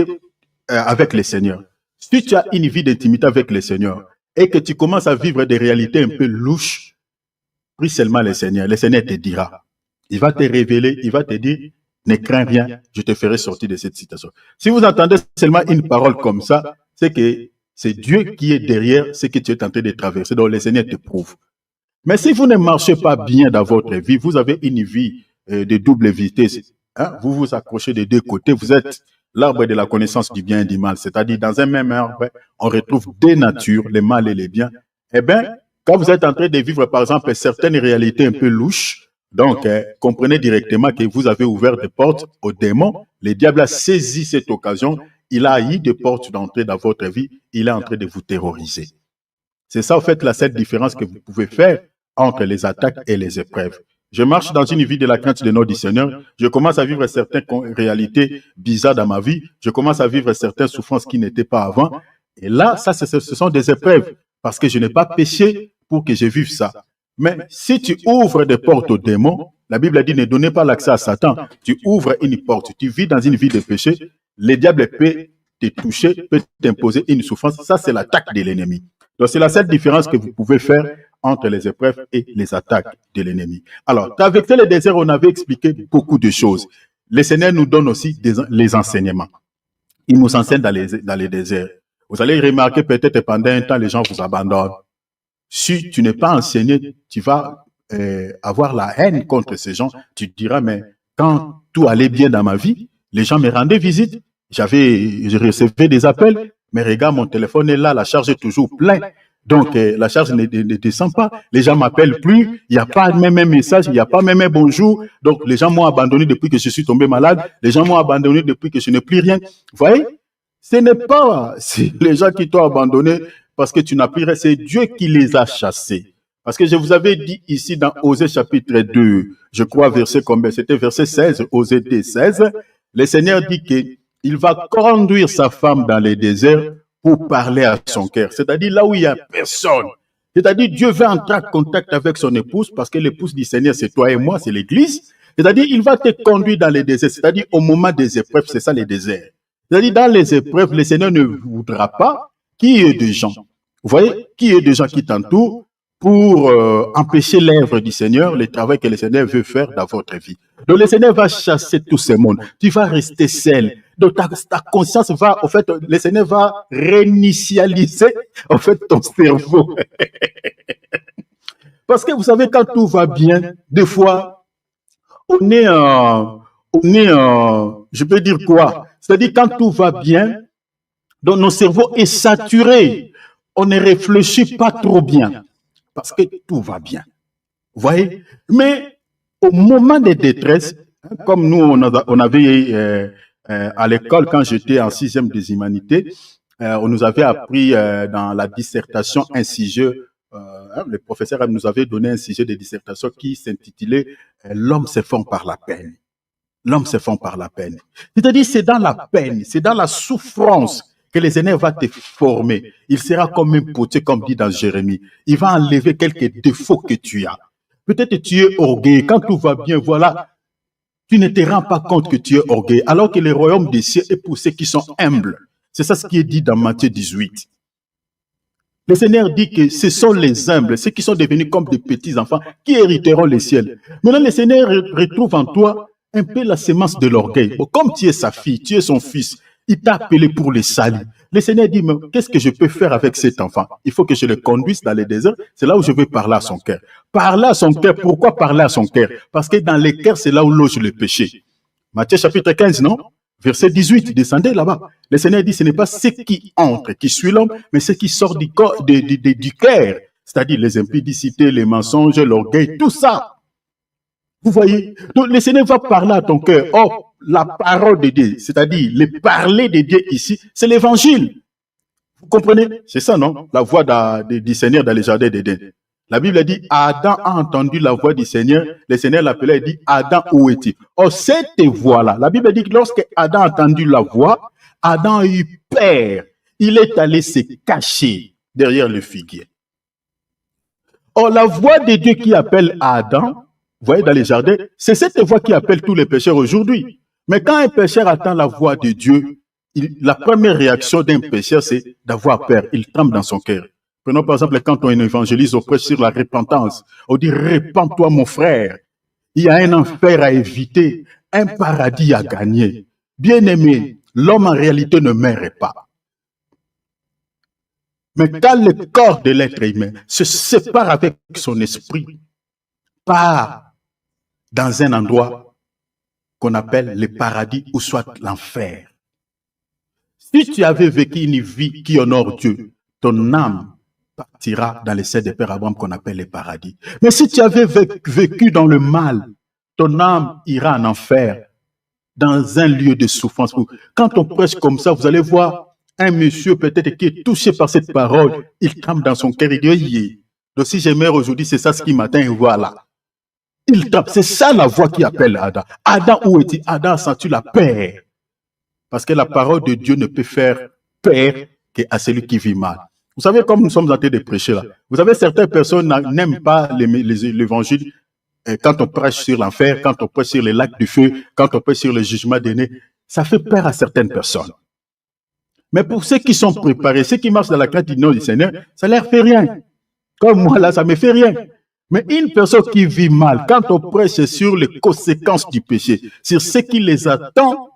avec le Seigneur. Si tu as une vie d'intimité avec le Seigneur et que tu commences à vivre des réalités un peu louches, prie seulement le Seigneur te dira. Il va te révéler, il va te dire, ne crains rien, je te ferai sortir de cette situation. Si vous entendez seulement une parole comme ça, c'est que c'est Dieu qui est derrière ce que tu es en train de traverser, donc le Seigneur te prouve. Mais si vous ne marchez pas bien dans votre vie, vous avez une vie de double vitesse, hein, vous vous accrochez des deux côtés, vous êtes l'arbre de la connaissance du bien et du mal, c'est-à-dire dans un même arbre, on retrouve deux natures, le mal et le bien. Eh bien, quand vous êtes en train de vivre, par exemple, certaines réalités un peu louches, donc comprenez directement que vous avez ouvert des portes aux démons. Le diable a saisi cette occasion, il a eu des portes d'entrée dans votre vie, il est en train de vous terroriser. C'est ça, en fait, la seule différence que vous pouvez faire entre les attaques et les épreuves. Je marche dans une vie de la crainte de notre Seigneur. Je commence à vivre certaines réalités bizarres dans ma vie. Je commence à vivre certaines souffrances qui n'étaient pas avant. Et là, ça, ce sont des épreuves. Parce que je n'ai pas péché pour que je vive ça. Mais si tu ouvres des portes aux démons, la Bible a dit ne donnez pas l'accès à Satan. Tu ouvres une porte. Tu vis dans une vie de péché. Le diable peut te toucher, peut t'imposer une souffrance. Ça, c'est l'attaque de l'ennemi. Donc, c'est la seule différence que vous pouvez faire entre les épreuves et les attaques de l'ennemi. Alors, avec le désert, on avait expliqué beaucoup de choses. Le Seigneur nous donne aussi les enseignements. Il nous enseigne dans les déserts. Vous allez remarquer peut-être pendant un temps, les gens vous abandonnent. Si tu n'es pas enseigné, tu vas avoir la haine contre ces gens. Tu te diras, mais quand tout allait bien dans ma vie, les gens me rendaient visite. Je recevais des appels, mais regarde, mon téléphone est là, la charge est toujours pleine. Donc, la charge ne descend pas. Les gens ne m'appellent plus. Il n'y a pas même un message, il n'y a pas même un bonjour. Donc, les gens m'ont abandonné depuis que je suis tombé malade. Les gens m'ont abandonné depuis que je n'ai plus rien. Vous voyez? Ce n'est pas les gens qui t'ont abandonné parce que tu n'as plus rien. C'est Dieu qui les a chassés. Parce que je vous avais dit ici dans Osée chapitre 2, je crois verset combien? C'était verset 16, Osée 2, 16. Le Seigneur dit qu'il va conduire sa femme dans les déserts pour parler à son cœur. C'est-à-dire là où il n'y a personne. C'est-à-dire Dieu veut entrer en contact avec son épouse parce que l'épouse du Seigneur, c'est toi et moi, c'est l'Église. C'est-à-dire il va te conduire dans les déserts. C'est-à-dire au moment des épreuves, c'est ça les déserts. C'est-à-dire dans les épreuves, le Seigneur ne voudra pas qu'il y ait des gens. Vous voyez, qu'il y ait des gens qui t'entourent pour empêcher l'œuvre du Seigneur, le travail que le Seigneur veut faire dans votre vie. Donc le Seigneur va chasser tous ces mondes. Tu vas rester seul. Donc ta conscience va, en fait, le Seigneur va réinitialiser, en fait, ton cerveau. Parce que vous savez, quand tout va bien, des fois, on est je peux dire quoi? C'est-à-dire quand tout va bien, donc notre cerveau est saturé. On ne réfléchit pas trop bien. Parce que tout va bien. Vous voyez? Mais au moment de détresse, comme nous, on avait à l'école, quand j'étais en 6e des humanités, on nous avait appris dans la dissertation un sujet, le professeur nous avait donné un sujet de dissertation qui s'intitulait « L'homme se fond par la peine ». L'homme se fond par la peine. C'est-à-dire, c'est dans la peine, c'est dans la souffrance que le Seigneur va te former. Il sera comme un potier, comme dit dans Jérémie. Il va enlever quelques défauts que tu as. Peut-être tu es orgueilleux. Quand tout va bien, voilà, tu ne te rends pas compte que tu es orgueilleux. Alors que le royaume des cieux est pour ceux qui sont humbles. C'est ça ce qui est dit dans Matthieu 18. Le Seigneur dit que ce sont les humbles, ceux qui sont devenus comme des petits enfants, qui hériteront les ciels. Maintenant, le Seigneur retrouve en toi un peu la sémence de l'orgueil. Bon, comme tu es sa fille, tu es son fils, il t'a appelé pour les saluer. Le Seigneur dit, mais qu'est-ce que je peux faire avec cet enfant? Il faut que je le conduise dans les déserts. C'est là où je vais parler à son cœur. Parler à son cœur. Pourquoi parler à son cœur? Parce que dans les cœurs, c'est là où loge le péché. Matthieu chapitre 15, non? Verset 18, descendez là-bas. Le Seigneur dit, ce n'est pas ce qui entre qui suit l'homme, mais ce qui sort du cœur. c'est-à-dire les impudicités, les mensonges, l'orgueil, tout ça. Vous voyez? Donc le Seigneur va parler à ton cœur. Or, la parole de Dieu, c'est-à-dire le parler de Dieu ici, c'est l'évangile. Vous comprenez? C'est ça, non? La voix du Seigneur dans le jardin d'Éden. La Bible dit, Adam a entendu la voix du Seigneur. Le Seigneur l'appelait et dit, Adam, où es-tu? Or, cette voix-là, la Bible dit que lorsque Adam a entendu la voix, Adam a eu peur. Il est allé se cacher derrière le figuier. Or, la voix de Dieu qui appelle Adam, vous voyez, dans les jardins, c'est cette voix qui appelle tous les pécheurs aujourd'hui. Mais quand un pécheur attend la voix de Dieu, la première réaction d'un pécheur, c'est d'avoir peur. Il tremble dans son cœur. Prenons par exemple quand on évangélise, on prêche sur la repentance. On dit, répands-toi mon frère. Il y a un enfer à éviter, un paradis à gagner. Bien-aimé, l'homme en réalité ne meurt pas. Mais quand le corps de l'être humain se sépare avec son esprit, part dans un endroit qu'on appelle le paradis ou soit l'enfer. Si tu avais vécu une vie qui honore Dieu, ton âme partira dans les seins des pères Abraham qu'on appelle le paradis. Mais si tu avais vécu dans le mal, ton âme ira en enfer, dans un lieu de souffrance. Quand on prêche comme ça, vous allez voir un monsieur peut-être qui est touché par cette parole, il tremble dans son cœur, il dit, donc si je meurs aujourd'hui, c'est ça ce qui m'atteint, voilà. Il tape, c'est ça la voix qui appelle Adam. Adam, où es-tu? Adam, sens-tu la paix? Parce que la parole de Dieu ne peut faire peur qu'à celui qui vit mal. Vous savez, comme nous sommes en train de prêcher là, vous savez, certaines personnes n'aiment pas l'évangile quand on prêche sur l'enfer, quand on prêche sur les lacs du feu, quand on prêche sur le jugement dernier. Ça fait peur à certaines personnes. Mais pour ceux qui sont préparés, ceux qui marchent dans la crainte du nom du Seigneur, ça leur fait rien. Comme moi là, ça me fait rien. Mais une personne qui vit mal, quand on prêche sur les conséquences du péché, sur ce qui les attend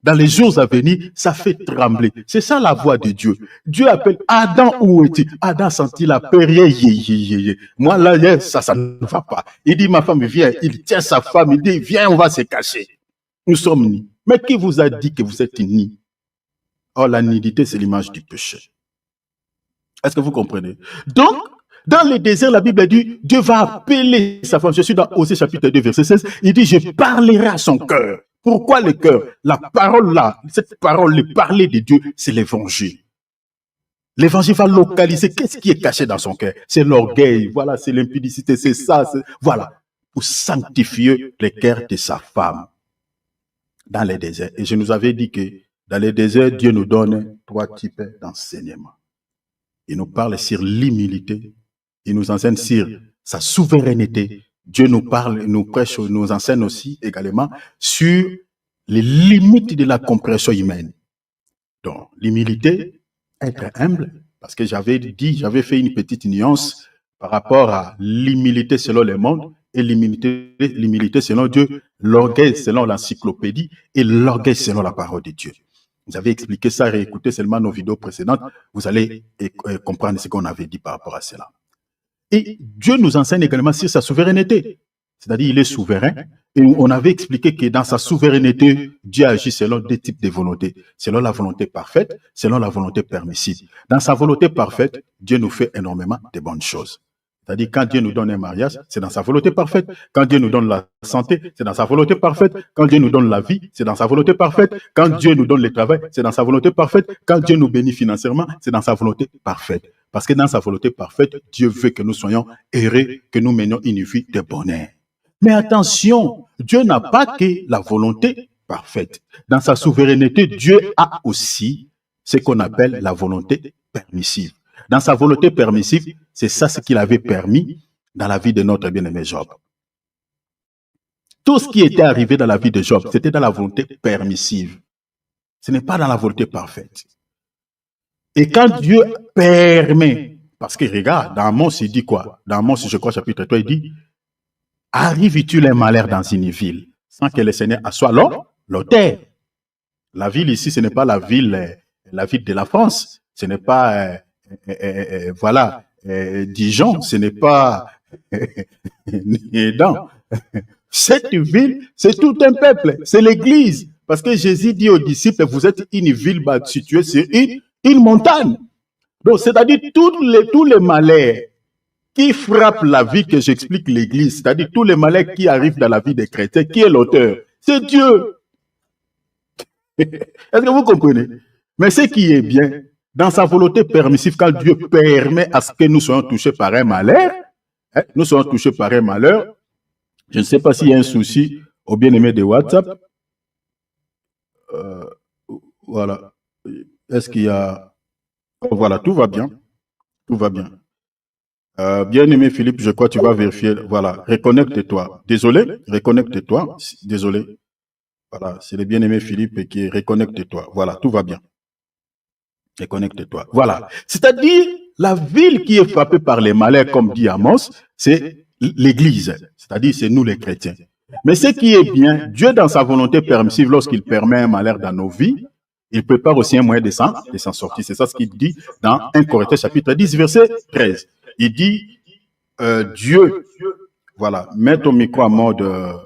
dans les jours à venir, ça fait trembler. C'est ça la voix de Dieu. Dieu appelle Adam, où es-tu? Adam sentit la peur. Moi là, ça ne va pas. Il dit, ma femme, viens. Il tient sa femme, il dit, viens, on va se cacher. Nous sommes nus. Mais qui vous a dit que vous êtes nus? Or, la nudité, c'est l'image du péché. Est-ce que vous comprenez? Donc, dans le désert, la Bible dit, Dieu va appeler sa femme. Je suis dans Osée chapitre 2, verset 16. Il dit, je parlerai à son cœur. Pourquoi le cœur? La parole là, cette parole, le parler de Dieu, c'est l'évangile. L'évangile va localiser qu'est-ce qui est caché dans son cœur. C'est l'orgueil, voilà, c'est l'impudicité, c'est ça, voilà. Pour sanctifier le cœur de sa femme dans les déserts. Et je nous avais dit que dans les déserts, Dieu nous donne 3 types d'enseignements. Il nous parle sur l'humilité. Il nous enseigne sur sa souveraineté. Dieu nous parle, nous prêche, nous enseigne aussi également sur les limites de la compréhension humaine. Donc, l'humilité, être humble, parce que j'avais fait une petite nuance par rapport à l'humilité selon le monde et l'humilité selon Dieu, l'orgueil selon l'encyclopédie et l'orgueil selon la parole de Dieu. Vous avez expliqué ça, réécoutez seulement nos vidéos précédentes, vous allez comprendre ce qu'on avait dit par rapport à cela. Et Dieu nous enseigne également sur sa souveraineté. C'est-à-dire, il est souverain. Et on avait expliqué que dans sa souveraineté, Dieu agit selon 2 types de volontés. Selon la volonté parfaite, selon la volonté permissive. Dans sa volonté parfaite, Dieu nous fait énormément de bonnes choses. C'est-à-dire, quand Dieu nous donne un mariage, c'est dans sa volonté parfaite. Quand Dieu nous donne la santé, c'est dans sa volonté parfaite. Quand Dieu nous donne la vie, c'est dans sa volonté parfaite. Quand Dieu nous donne le travail, c'est dans sa volonté parfaite. Quand Dieu nous bénit financièrement, c'est dans sa volonté parfaite. Parce que dans sa volonté parfaite, Dieu veut que nous soyons heureux, que nous menions une vie de bonheur. Mais attention, Dieu n'a pas que la volonté parfaite. Dans sa souveraineté, Dieu a aussi ce qu'on appelle la volonté permissive. Dans sa volonté permissive, c'est ça ce qu'il avait permis dans la vie de notre bien-aimé Job. Tout ce qui était arrivé dans la vie de Job, c'était dans la volonté permissive. Ce n'est pas dans la volonté parfaite. Et quand Dieu permet, parce que regarde, dans Amos, il dit quoi? Dans Amos, je crois, chapitre 3, il dit, arrives-tu les malheurs dans une ville sans que le Seigneur assoie l'autel? La ville ici, ce n'est pas la ville de la France, ce n'est pas, Dijon, ce n'est pas Nédan. Cette ville, c'est tout un peuple, c'est l'église. Parce que Jésus dit aux disciples, vous êtes une ville située sur une montagne. Donc, c'est-à-dire tous les malheurs qui frappe la vie que j'explique l'Église, c'est-à-dire tous les malheurs qui arrivent dans la vie des chrétiens, qui est l'auteur? C'est Dieu. Est-ce que vous comprenez? Mais ce qui est bien, dans sa volonté permissive, quand Dieu permet à ce que nous soyons touchés par un malheur, nous soyons touchés par un malheur, je ne sais pas s'il y a un souci au bien-aimé de WhatsApp. Voilà. Est-ce qu'il y a... Oh, voilà, tout va bien. Tout va bien. Bien-aimé Philippe, je crois que tu vas vérifier. Voilà, reconnecte-toi. Désolé, reconnecte-toi. Désolé. Voilà, c'est le bien-aimé Philippe qui est reconnecte-toi. Voilà, tout va bien. Reconnecte-toi. Voilà. C'est-à-dire, la ville qui est frappée par les malheurs, comme dit Amos, c'est l'Église. C'est-à-dire, c'est nous les chrétiens. Mais ce qui est bien, Dieu, dans sa volonté permissive, lorsqu'il permet un malheur dans nos vies, il prépare aussi un moyen de s'en sortir. C'est ça ce qu'il dit dans 1 Corinthiens chapitre 10, verset 13. Il dit, Dieu, voilà, mets ton micro en mode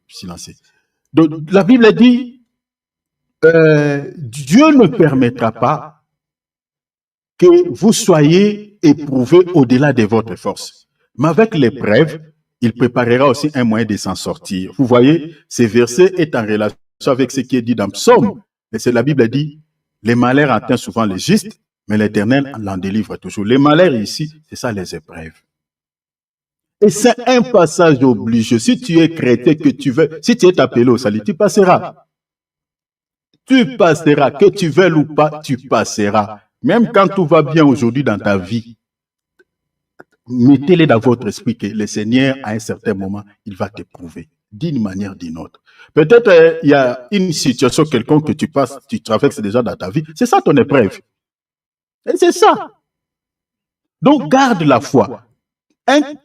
silencieux. Donc, la Bible dit, Dieu ne permettra pas que vous soyez éprouvés au-delà de votre force. Mais avec l'épreuve, il préparera aussi un moyen de s'en sortir. Vous voyez, ce verset est en relation avec ce qui est dit dans Psaume. Et c'est la Bible dit, les malheurs atteignent souvent les justes, mais l'Éternel l'en délivre toujours. Les malheurs ici, c'est ça les épreuves. Et c'est un passage obligé. Si tu es chrétien, que tu veux, si tu es appelé au salut, tu passeras. Tu passeras, que tu veuilles ou pas, tu passeras. Même quand tout va bien aujourd'hui dans ta vie, mettez-le dans votre esprit que le Seigneur, à un certain moment, il va t'éprouver d'une manière ou d'une autre. Peut-être il y a une situation quelconque que tu passes, tu traverses déjà dans ta vie. C'est ça ton épreuve. Et c'est ça. Donc, garde la foi.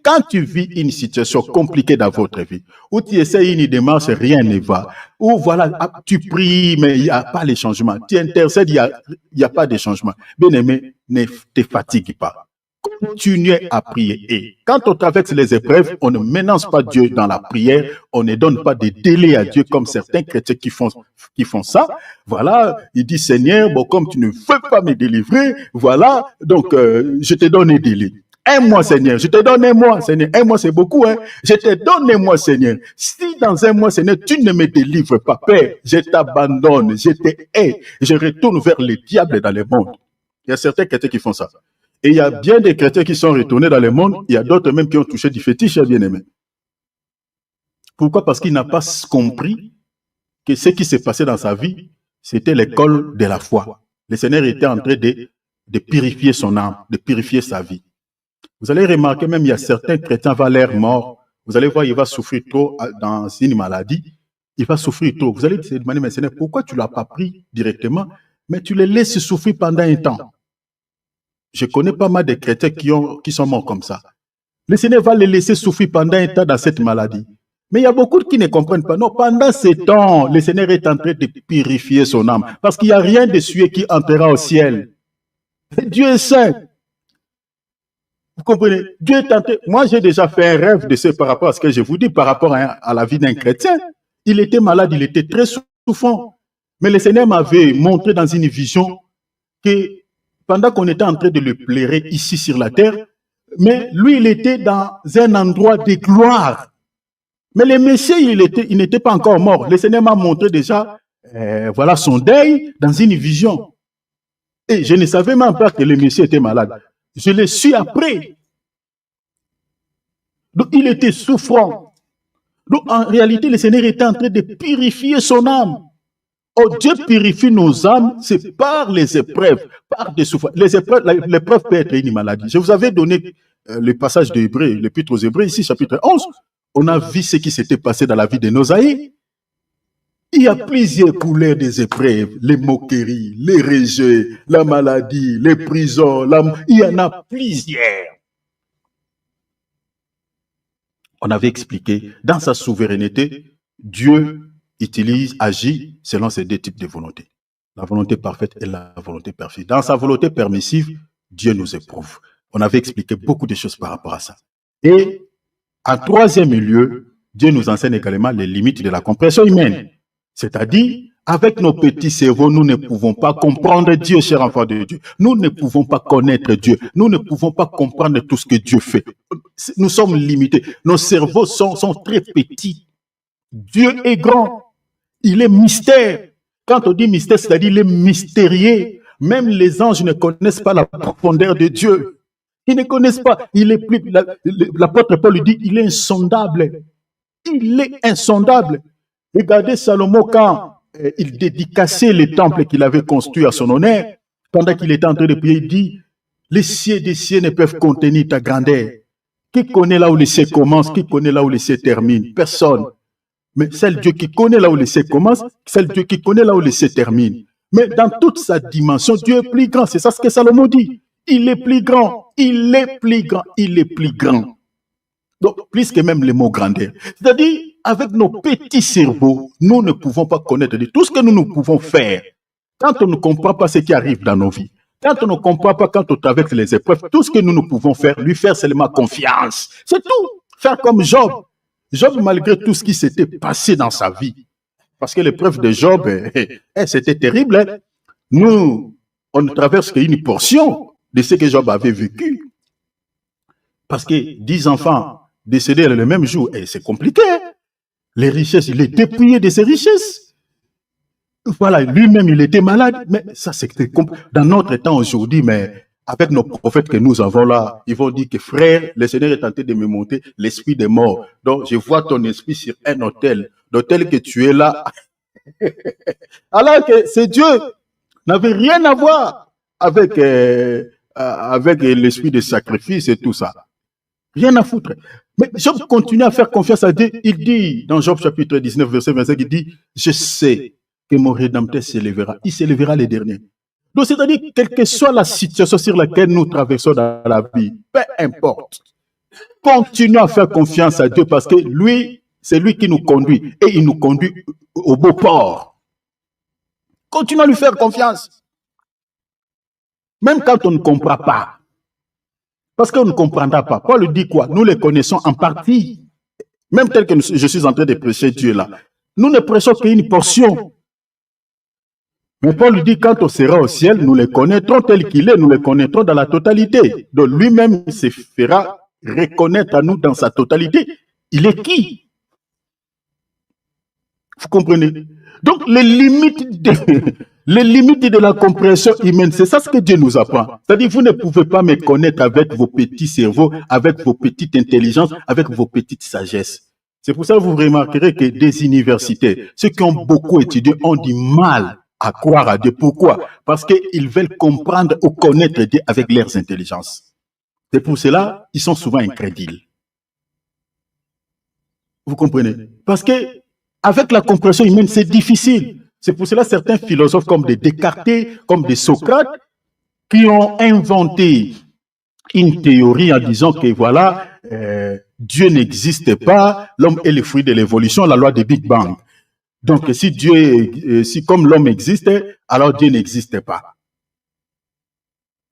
Quand tu vis une situation compliquée dans votre vie, où tu essaies une démarche, rien ne va, où voilà, tu pries, mais il n'y a pas les changements, tu intercèdes, il n'y a pas de changement. Bien aimé, ne te fatigue pas. Continuez à prier. Et quand on traverse les épreuves, on ne ménage pas Dieu dans la prière, on ne donne pas de délai à Dieu comme certains chrétiens qui font ça. Voilà, il dit Seigneur, bon, comme tu ne veux pas me délivrer, voilà, donc je te donne un délai. Un mois, Seigneur, je te donne un mois, Seigneur. Un mois, c'est beaucoup, hein. Je te donne un mois, Seigneur. Si dans un mois, Seigneur, tu ne me délivres pas, Père, je t'abandonne, je te hais, je retourne vers le diable dans le monde. Il y a certains chrétiens qui font ça. Et il y a bien des chrétiens qui sont retournés dans le monde, il y a d'autres même qui ont touché du fétiche, bien-aimé. Pourquoi? Parce qu'il n'a pas compris que ce qui s'est passé dans sa vie, c'était l'école de la foi. Le Seigneur était en train de purifier son âme, de purifier sa vie. Vous allez remarquer, même il y a certains chrétiens va l'air mort. Vous allez voir, il va souffrir trop dans une maladie. Il va souffrir trop. Vous allez se demander, mais Seigneur, pourquoi tu ne l'as pas pris directement, mais tu le laisses souffrir pendant un temps? Je connais pas mal de chrétiens qui sont morts comme ça. Le Seigneur va les laisser souffrir pendant un temps dans cette maladie. Mais il y a beaucoup qui ne comprennent pas. Non, pendant ce temps, le Seigneur est en train de purifier son âme. Parce qu'il n'y a rien de celui qui entrera au ciel. Dieu est saint. Vous comprenez? Dieu est en train... Moi, j'ai déjà fait un rêve de ce par rapport à ce que je vous dis, par rapport à la vie d'un chrétien. Il était malade, il était très souffrant. Mais le Seigneur m'avait montré dans une vision que pendant qu'on était en train de le plairer ici sur la terre, mais lui, il était dans un endroit de gloire. Mais le Messie, il n'était pas encore mort. Le Seigneur m'a montré déjà, voilà son deuil dans une vision. Et je ne savais même pas que le Messie était malade. Je l'ai su après. Donc, il était souffrant. Donc, en réalité, le Seigneur était en train de purifier son âme. Oh, Dieu purifie nos âmes, c'est par les épreuves, par des souffrances. L'épreuve peut être une maladie. Je vous avais donné le passage de Hébreux, l'épître aux Hébreux, ici, chapitre 11. On a vu ce qui s'était passé dans la vie de Nosaïe. Il y a plusieurs couleurs des épreuves, les moqueries, les rejets, la maladie, les prisons, il y en a plusieurs. On avait expliqué, dans sa souveraineté, Dieu agit selon ces deux types de volontés. La volonté parfaite et la volonté perfide. Dans sa volonté permissive, Dieu nous éprouve. On avait expliqué beaucoup de choses par rapport à ça. Et en troisième lieu, Dieu nous enseigne également les limites de la compréhension humaine. C'est-à-dire, Avec nos petits cerveaux, nous ne pouvons pas comprendre Dieu, cher enfant de Dieu. Nous ne pouvons pas connaître Dieu. Nous ne pouvons pas comprendre tout ce que Dieu fait. Nous sommes limités. Nos cerveaux sont très petits. Dieu est grand. Il est mystère. Quand on dit mystère, c'est-à-dire il est mystérieux. Même les anges ne connaissent pas la profondeur de Dieu. Ils ne connaissent pas. Il est plus. L'apôtre Paul lui dit, il est insondable. Il est insondable. Regardez Salomon quand il dédicaçait le temple qu'il avait construit à son honneur. Pendant qu'il était en train de prier, il dit, les cieux des cieux ne peuvent contenir ta grandeur. Qui connaît là où les cieux commencent? Qui connaît là où les cieux terminent? Personne. Mais c'est le Dieu qui connaît là où les cieux commencent, c'est le Dieu qui connaît là où les cieux terminent. Mais dans toute sa dimension, Dieu est plus grand. C'est ça ce que Salomon dit. Il est plus grand. Il est plus grand. Il est plus grand. Donc, plus que même le mot grandeur. C'est-à-dire, avec nos petits cerveaux, nous ne pouvons pas connaître tout ce que nous pouvons faire. Quand on ne comprend pas ce qui arrive dans nos vies, quand on ne comprend pas, quand on traverse les épreuves, tout ce que nous pouvons faire, lui faire seulement confiance. C'est tout. Faire comme Job. Job, malgré tout ce qui s'était passé dans sa vie, parce que l'épreuve de Job, c'était terrible. Hein? Nous, on ne traverse qu'une portion de ce que Job avait vécu. Parce que 10 enfants décédés le même jour, et c'est compliqué. Les richesses, il est dépouillé de ses richesses. Voilà, lui-même, il était malade. Mais ça, c'était dans notre temps aujourd'hui, mais avec nos prophètes que nous avons là, ils vont dire que frère, le Seigneur est tenté de me monter l'esprit des morts. Donc, je vois ton esprit sur un autel. L'autel que tu es là. Alors que c'est Dieu. N'avait rien à voir avec l'esprit de sacrifice et tout ça. Rien à foutre. Mais Job continue à faire confiance à Dieu. Il dit, dans Job chapitre 19, verset 25, il dit, je sais que mon Rédempteur s'élèvera. Il s'élèvera les derniers. Donc, c'est-à-dire, quelle que soit la situation sur laquelle nous traversons dans la vie, peu importe, continuons à faire confiance à Dieu parce que lui, c'est lui qui nous conduit et il nous conduit au beau port. Continuons à lui faire confiance. Même quand on ne comprend pas. Parce qu'on ne comprendra pas. Paul dit quoi? Nous les connaissons en partie. Même tel que je suis en train de prêcher Dieu là. Nous ne prêchons qu'une portion. Mais Paul dit, quand on sera au ciel, nous les connaîtrons tel qu'il est, nous les connaîtrons dans la totalité. Donc lui-même se fera reconnaître à nous dans sa totalité. Il est qui? Vous comprenez? Donc les limites de la compréhension humaine, c'est ça ce que Dieu nous apprend. C'est-à-dire, vous ne pouvez pas me connaître avec vos petits cerveaux, avec vos petites intelligences, avec vos petites sagesses. C'est pour ça que vous remarquerez que des universités, ceux qui ont beaucoup étudié, ont du mal à croire à Dieu. Pourquoi? Parce qu'ils veulent comprendre ou connaître Dieu avec leurs intelligences. C'est pour cela qu'ils sont souvent incrédules. Vous comprenez? Parce que avec la compréhension humaine, c'est difficile. C'est pour cela que certains philosophes comme des Descartes, comme des Socrate, qui ont inventé une théorie en disant que voilà, Dieu n'existe pas, l'homme est le fruit de l'évolution, la loi de Big Bang. Donc si comme l'homme existe, alors Dieu n'existe pas.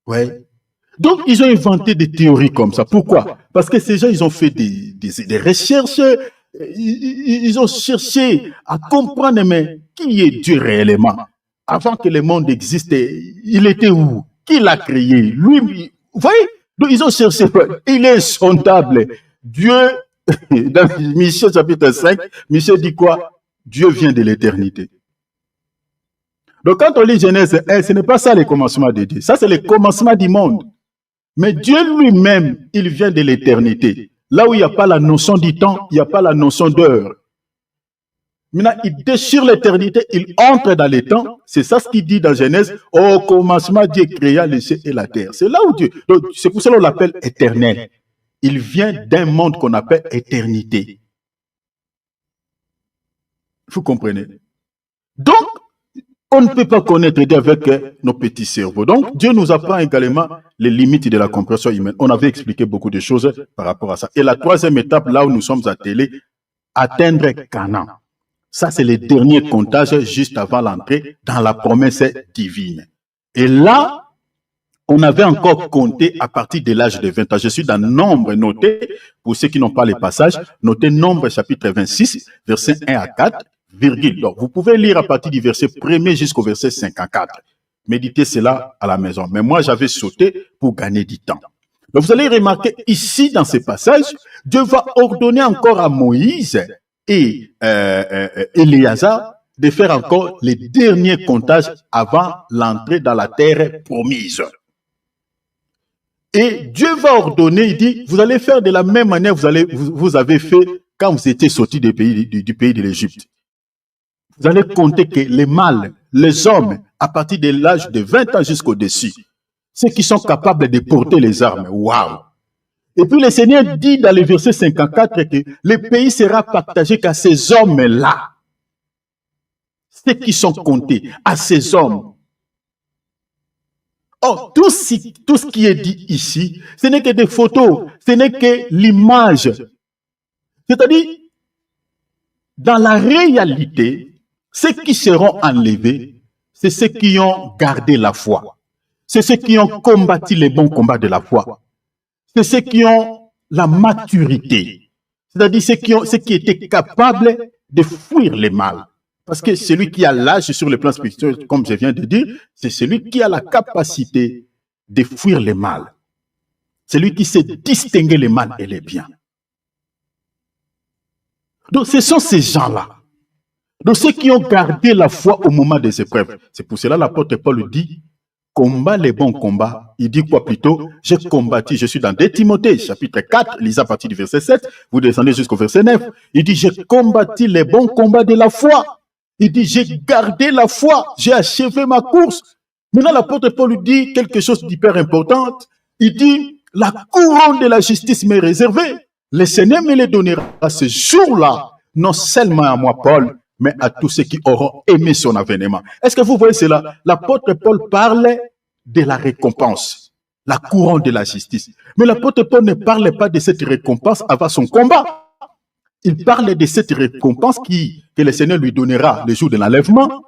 Ouais. Donc ils ont inventé des théories comme ça. Pourquoi? Parce que ces gens, ils ont fait des recherches. Ils ont cherché à comprendre, mais qui est Dieu réellement? Avant que le monde existe, il était où? Qui l'a créé? Lui, vous voyez? Donc, ils ont cherché, il est insondable. Dieu, dans Michée chapitre 5, Michée dit quoi? Dieu vient de l'éternité. Donc, quand on lit Genèse 1, ce n'est pas ça le commencement de Dieu. Ça, c'est le commencement du monde. Mais Dieu lui-même, il vient de l'éternité. Là où il n'y a pas la notion du temps, il n'y a pas la notion d'heure. Maintenant, il déchire l'éternité, il entre dans les temps. C'est ça ce qu'il dit dans Genèse. Au commencement, Dieu créa les cieux et la terre. C'est là où Dieu... C'est pour cela qu'on l'appelle éternel. Il vient d'un monde qu'on appelle éternité. Vous comprenez? Donc, on ne peut pas connaître Dieu avec nos petits cerveaux. Donc, Dieu nous apprend également les limites de la compréhension humaine. On avait expliqué beaucoup de choses par rapport à ça. Et la troisième étape, là où nous sommes attelés, atteindre Canaan. Ça, c'est le dernier comptage juste avant l'entrée dans la promesse divine. Et là, on avait encore compté à partir de l'âge de 20 ans. Je suis dans Nombre noté, pour ceux qui n'ont pas les passages, notez Nombre chapitre 26, versets 1 à 4, virgule. Donc, vous pouvez lire à partir du verset 1er jusqu'au verset 54. Méditez cela à la maison. Mais moi, j'avais sauté pour gagner du temps. Donc, vous allez remarquer ici, dans ces passages, Dieu va ordonner encore à Moïse et Éléazar de faire encore les derniers comptages avant l'entrée dans la terre promise. Et Dieu va ordonner, il dit, vous allez faire de la même manière que vous avez fait quand vous étiez sortis du pays de l'Égypte. Vous allez compter que les mâles, les hommes, à partir de l'âge de 20 ans jusqu'au-dessus, ceux qui sont capables de porter les armes, waouh! Et puis le Seigneur dit dans le verset 54 que le pays sera partagé qu'à ces hommes-là, ceux qui sont comptés, à ces hommes. Or, tout ce qui est dit ici, ce n'est que des photos, ce n'est que l'image. C'est-à-dire, dans la réalité, ceux qui seront enlevés, c'est ceux qui ont gardé la foi. C'est ceux qui ont combattu les bons combats de la foi. C'est ceux qui ont la maturité. C'est-à-dire ceux qui étaient capables de fuir le mal. Parce que celui qui a l'âge sur le plan spirituel, comme je viens de dire, c'est celui qui a la capacité de fuir le mal. Celui qui sait distinguer le mal et le bien. Donc ce sont ces gens-là. Donc ceux qui ont gardé la foi au moment des épreuves. C'est pour cela l'apôtre Paul dit, combat les bons combats. Il dit quoi plutôt? J'ai combattu, je suis dans 2 Timothée, chapitre 4, lisez à partir du verset 7, vous descendez jusqu'au verset 9. Il dit, j'ai combattu les bons combats de la foi. Il dit, j'ai gardé la foi, j'ai achevé ma course. Maintenant, l'apôtre Paul dit quelque chose d'hyper important. Il dit, la couronne de la justice m'est réservée. Le Seigneur me les donnera à ce jour-là, non seulement à moi, Paul, mais à tous ceux qui auront aimé son avènement. Est-ce que vous voyez cela? L'apôtre Paul parle de la récompense, la couronne de la justice. Mais l'apôtre Paul ne parle pas de cette récompense avant son combat. Il parle de cette récompense que le Seigneur lui donnera le jour de l'enlèvement.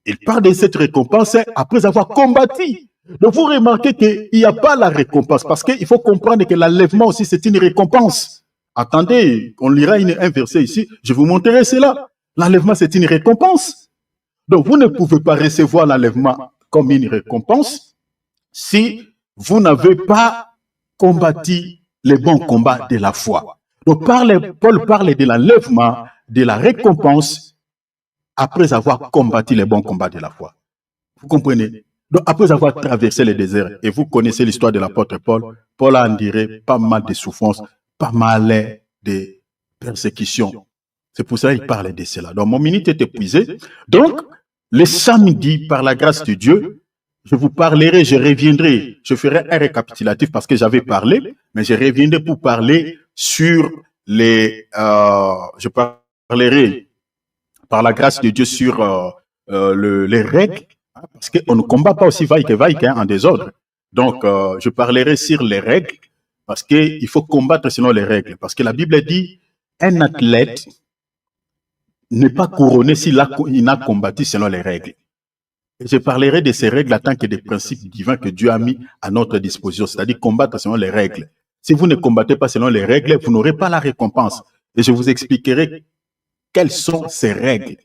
Il parle de cette récompense après avoir combattu. Donc vous remarquez qu'il n'y a pas la récompense parce qu'il faut comprendre que l'enlèvement aussi c'est une récompense. Attendez, on lira un verset ici, je vous montrerai cela. L'enlèvement c'est une récompense. Donc vous ne pouvez pas recevoir l'enlèvement comme une récompense si vous n'avez pas combattu les bons combats de la foi. Donc Paul parle de l'enlèvement, de la récompense après avoir combattu les bons combats de la foi. Vous comprenez? Donc après avoir traversé le désert, et vous connaissez l'histoire de l'apôtre Paul, Paul a enduré pas mal de souffrances, pas mal de persécutions. C'est pour ça qu'il parle de cela. Donc mon minute est épuisée. Donc le samedi, par la grâce de Dieu, je vous parlerai, je reviendrai, je ferai un récapitulatif parce que j'avais parlé, mais je reviendrai pour parler sur je parlerai par la grâce de Dieu sur les règles, parce qu'on ne combat pas aussi vaille en désordre. Donc, je parlerai sur les règles, parce qu'il faut combattre selon les règles. Parce que la Bible dit, un athlète n'est pas couronné s'il n'a combattu selon les règles. Et je parlerai de ces règles en tant que des principes divins que Dieu a mis à notre disposition, c'est-à-dire combattre selon les règles. Si vous ne combattez pas selon les règles, vous n'aurez pas la récompense. Et je vous expliquerai quelles sont ces règles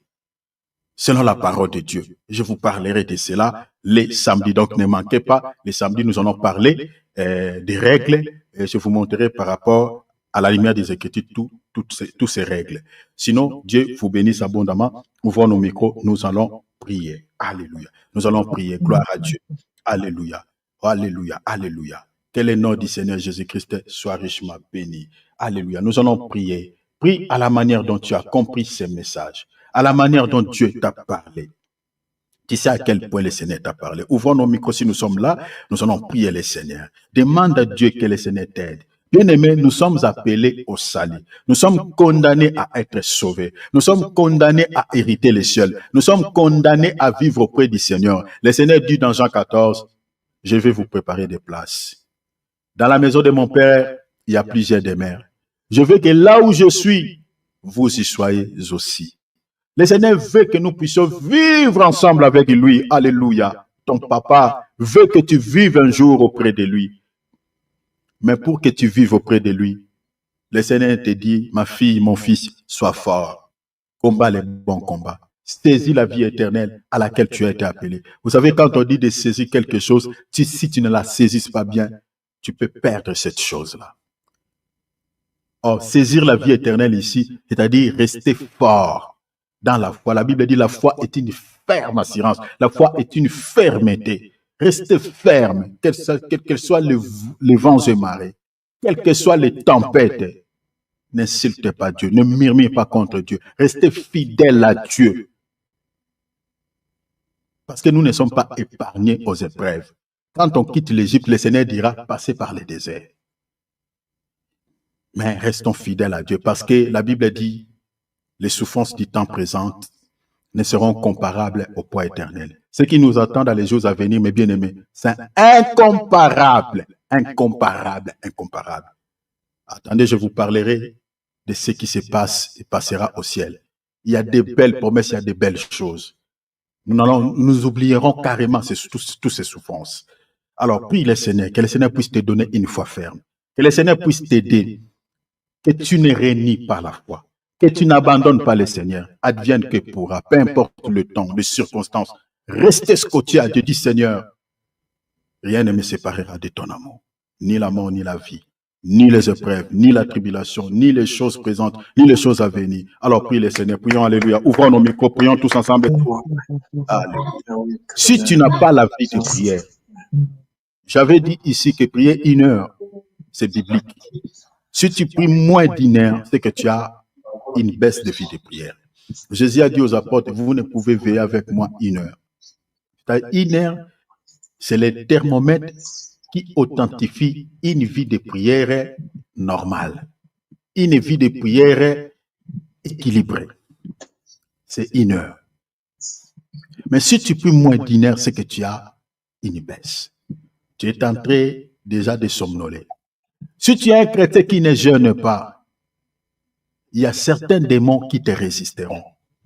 selon la parole de Dieu. Je vous parlerai de cela les samedis. Donc ne manquez pas, les samedis nous allons parler des règles et je vous montrerai par rapport à la lumière des Écritures toutes ces règles. Sinon, Dieu vous bénisse abondamment. Ouvrons nos micros, nous allons prier. Alléluia. Nous allons prier. Gloire à Dieu. Alléluia. Alléluia. Alléluia. Que le nom du Seigneur Jésus-Christ soit richement béni. Alléluia. Nous allons prier. Prie à la manière dont tu as compris ces messages, à la manière dont Dieu t'a parlé. Tu sais à quel point le Seigneur t'a parlé. Ouvrons nos micros si nous sommes là. Nous allons prier le Seigneur. Demande à Dieu que le Seigneur t'aide. Bien-aimés, nous sommes appelés au salut. Nous sommes condamnés à être sauvés. Nous sommes condamnés à hériter les cieux. Nous sommes condamnés à vivre auprès du Seigneur. Le Seigneur dit dans Jean 14, je vais vous préparer des places. Dans la maison de mon Père, il y a plusieurs demeures. Je veux que là où je suis, vous y soyez aussi. Le Seigneur veut que nous puissions vivre ensemble avec lui. Alléluia. Ton papa veut que tu vives un jour auprès de lui. Mais pour que tu vives auprès de lui, le Seigneur te dit, ma fille, mon fils, sois fort. combat les bons combats. Saisis la vie éternelle à laquelle tu as été appelé. Vous savez, quand on dit de saisir quelque chose, si tu ne la saisis pas bien, tu peux perdre cette chose-là. Or, saisir la vie éternelle ici, c'est-à-dire rester fort dans la foi. La Bible dit la foi est une ferme assurance. La foi est une fermeté. Restez ferme, quels que soient les vents et marées, quelles que soient les tempêtes. N'insulte pas Dieu, ne murmure pas contre Dieu. Restez fidèle à Dieu. Parce que nous ne sommes pas épargnés aux épreuves. Quand on quitte l'Égypte, le Seigneur dira passez par le désert. Mais restons fidèles à Dieu parce que la Bible dit les souffrances du temps présent ne seront comparables au poids éternel. Ce qui nous attend dans les jours à venir, mes bien-aimés, c'est incomparable, incomparable, incomparable. Attendez, je vous parlerai de ce qui se passe et passera au ciel. Il y a des belles promesses, il y a des belles choses. Nous oublierons carrément toutes ces souffrances. Alors, prie le Seigneur, que le Seigneur puisse te donner une foi ferme, que le Seigneur puisse t'aider, que tu ne renies pas la foi, que tu n'abandonnes pas le Seigneur, advienne que pourra, peu importe le temps, les circonstances, restez scotché à Dieu, dit Seigneur, rien ne me séparera de ton amour, ni la mort, ni la vie, ni les épreuves, ni la tribulation, ni les choses présentes, ni les choses à venir. Alors prie le Seigneur, prions, alléluia, ouvrons nos micros, prions tous ensemble. Alléluia. Si tu n'as pas la vie de prière, j'avais dit ici que prier 1 heure, c'est biblique. Si tu pries moins d'1 heure, c'est que tu as une baisse de vie de prière. Jésus a dit aux apôtres, vous ne pouvez veiller avec moi 1 heure. 1 heure, c'est le thermomètre qui authentifie une vie de prière normale. Une vie de prière équilibrée. C'est 1 heure. Mais si tu pries moins d'1 heure, c'est que tu as une baisse. Tu es en train déjà de somnoler. Si tu es un chrétien qui ne jeûne pas, il y a certains démons qui te résisteront.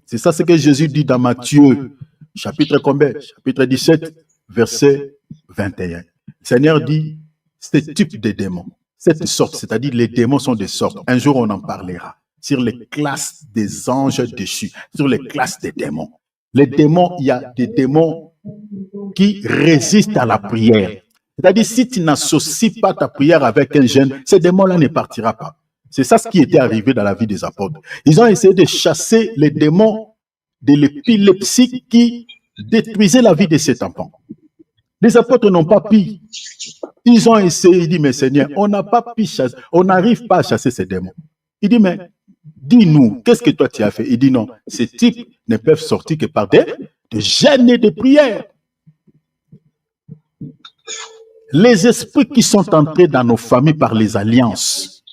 C'est ça ce que Jésus dit dans Matthieu, chapitre combien? Chapitre 17, verset 21. Le Seigneur dit, ce type de démons, cette sorte, c'est-à-dire les démons sont des sortes. Un jour, on en parlera sur les classes des anges déchus, sur les classes des démons. Les démons, il y a des démons qui résistent à la prière. C'est-à-dire, si tu n'associes pas ta prière avec un jeûne, ce démon-là ne partira pas. C'est ça ce qui était arrivé dans la vie des apôtres. Ils ont essayé de chasser les démons de l'épilepsie qui détruisait la vie de cet enfant. Les apôtres n'ont pas pu. Ils ont essayé, ils disent, mais Seigneur, on n'a pas pu chasser, on n'arrive pas à chasser ces démons. Il dit, mais dis-nous, qu'est-ce que toi tu as fait? Il dit, non, ces types ne peuvent sortir que par des jeûnes et des prières. Les esprits qui sont entrés dans nos familles par les alliances,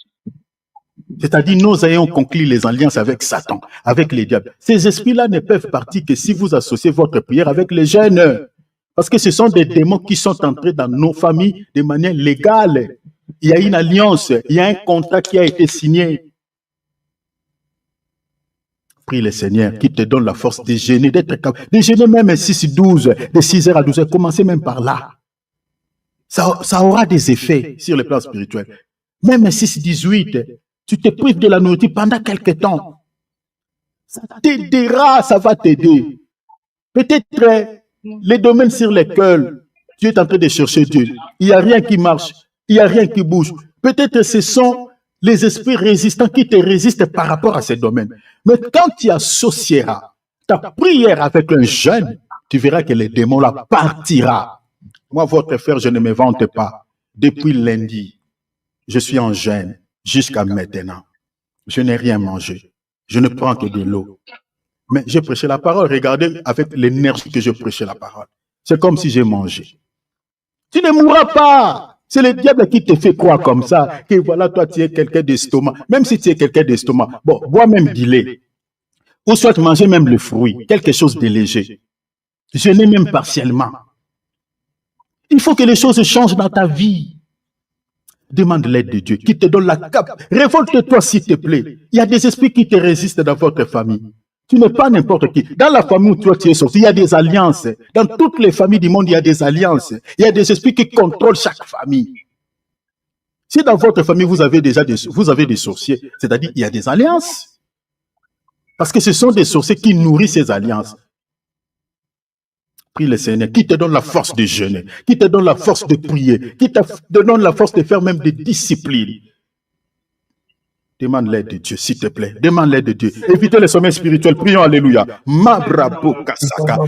c'est-à-dire nous ayons conclu les alliances avec Satan, avec les diables. Ces esprits-là ne peuvent partir que si vous associez votre prière avec les jeûnes. Parce que ce sont des démons qui sont entrés dans nos familles de manière légale. Il y a une alliance, il y a un contrat qui a été signé. Prie le Seigneur qui te donne la force de jeûner, d'être capable. De jeûner même 6-12, de 6h à 12h, commencez même par là. Ça aura des effets sur le plan spirituel. Même 6-18, tu te prives de la nourriture pendant quelques temps. Ça t'aidera, ça va t'aider. Peut-être les domaines sur lesquels tu es en train de chercher Dieu, il n'y a rien qui marche, il n'y a rien qui bouge. Peut-être ce sont les esprits résistants qui te résistent par rapport à ces domaines. Mais quand tu associeras ta prière avec un jeûne, tu verras que les démons là partiront. Moi, votre frère, je ne me vante pas. Depuis lundi, je suis en jeûne jusqu'à maintenant. Je n'ai rien mangé. Je ne prends que de l'eau. Mais j'ai prêché la parole. Regardez avec l'énergie que je prêchais la parole. C'est comme si j'ai mangé. Tu ne mourras pas. C'est le diable qui te fait croire comme ça. Que voilà, toi, tu es quelqu'un d'estomac. Même si tu es quelqu'un d'estomac, bon, bois même du lait. Ou soit manger même le fruit. Quelque chose de léger. Jeûner même partiellement. Il faut que les choses changent dans ta vie. Demande l'aide de Dieu qui te donne la cape. Révolte-toi s'il te plaît. Il y a des esprits qui te résistent dans votre famille. Tu n'es pas n'importe qui. Dans la famille où toi tu es sorti, il y a des alliances. Dans toutes les familles du monde, il y a des alliances. Il y a des esprits qui contrôlent chaque famille. Si dans votre famille, vous avez des sorciers, c'est-à-dire il y a des alliances. Parce que ce sont des sorciers qui nourrissent ces alliances. Prie le Seigneur, qui te donne la force de jeûner, qui te donne la force de prier, qui te donne la force de faire même des disciplines. Demande l'aide de Dieu, s'il te plaît. Demande l'aide de Dieu. Évitez les sommets spirituels. Prions, alléluia. Mabrabo Kasaka.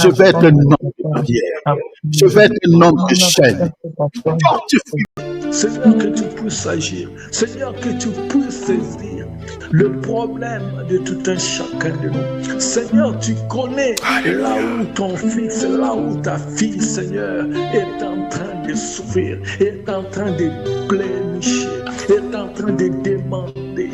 Je vais être un homme de prière. Je vais être un homme de chaîne. Seigneur, que tu puisses agir. Seigneur, que tu puisses saisir le problème de tout un chacun de nous. Seigneur, tu connais là où ton fils, là où ta fille, Seigneur, est en train de souffrir, est en train de plénicher, est en train de demander.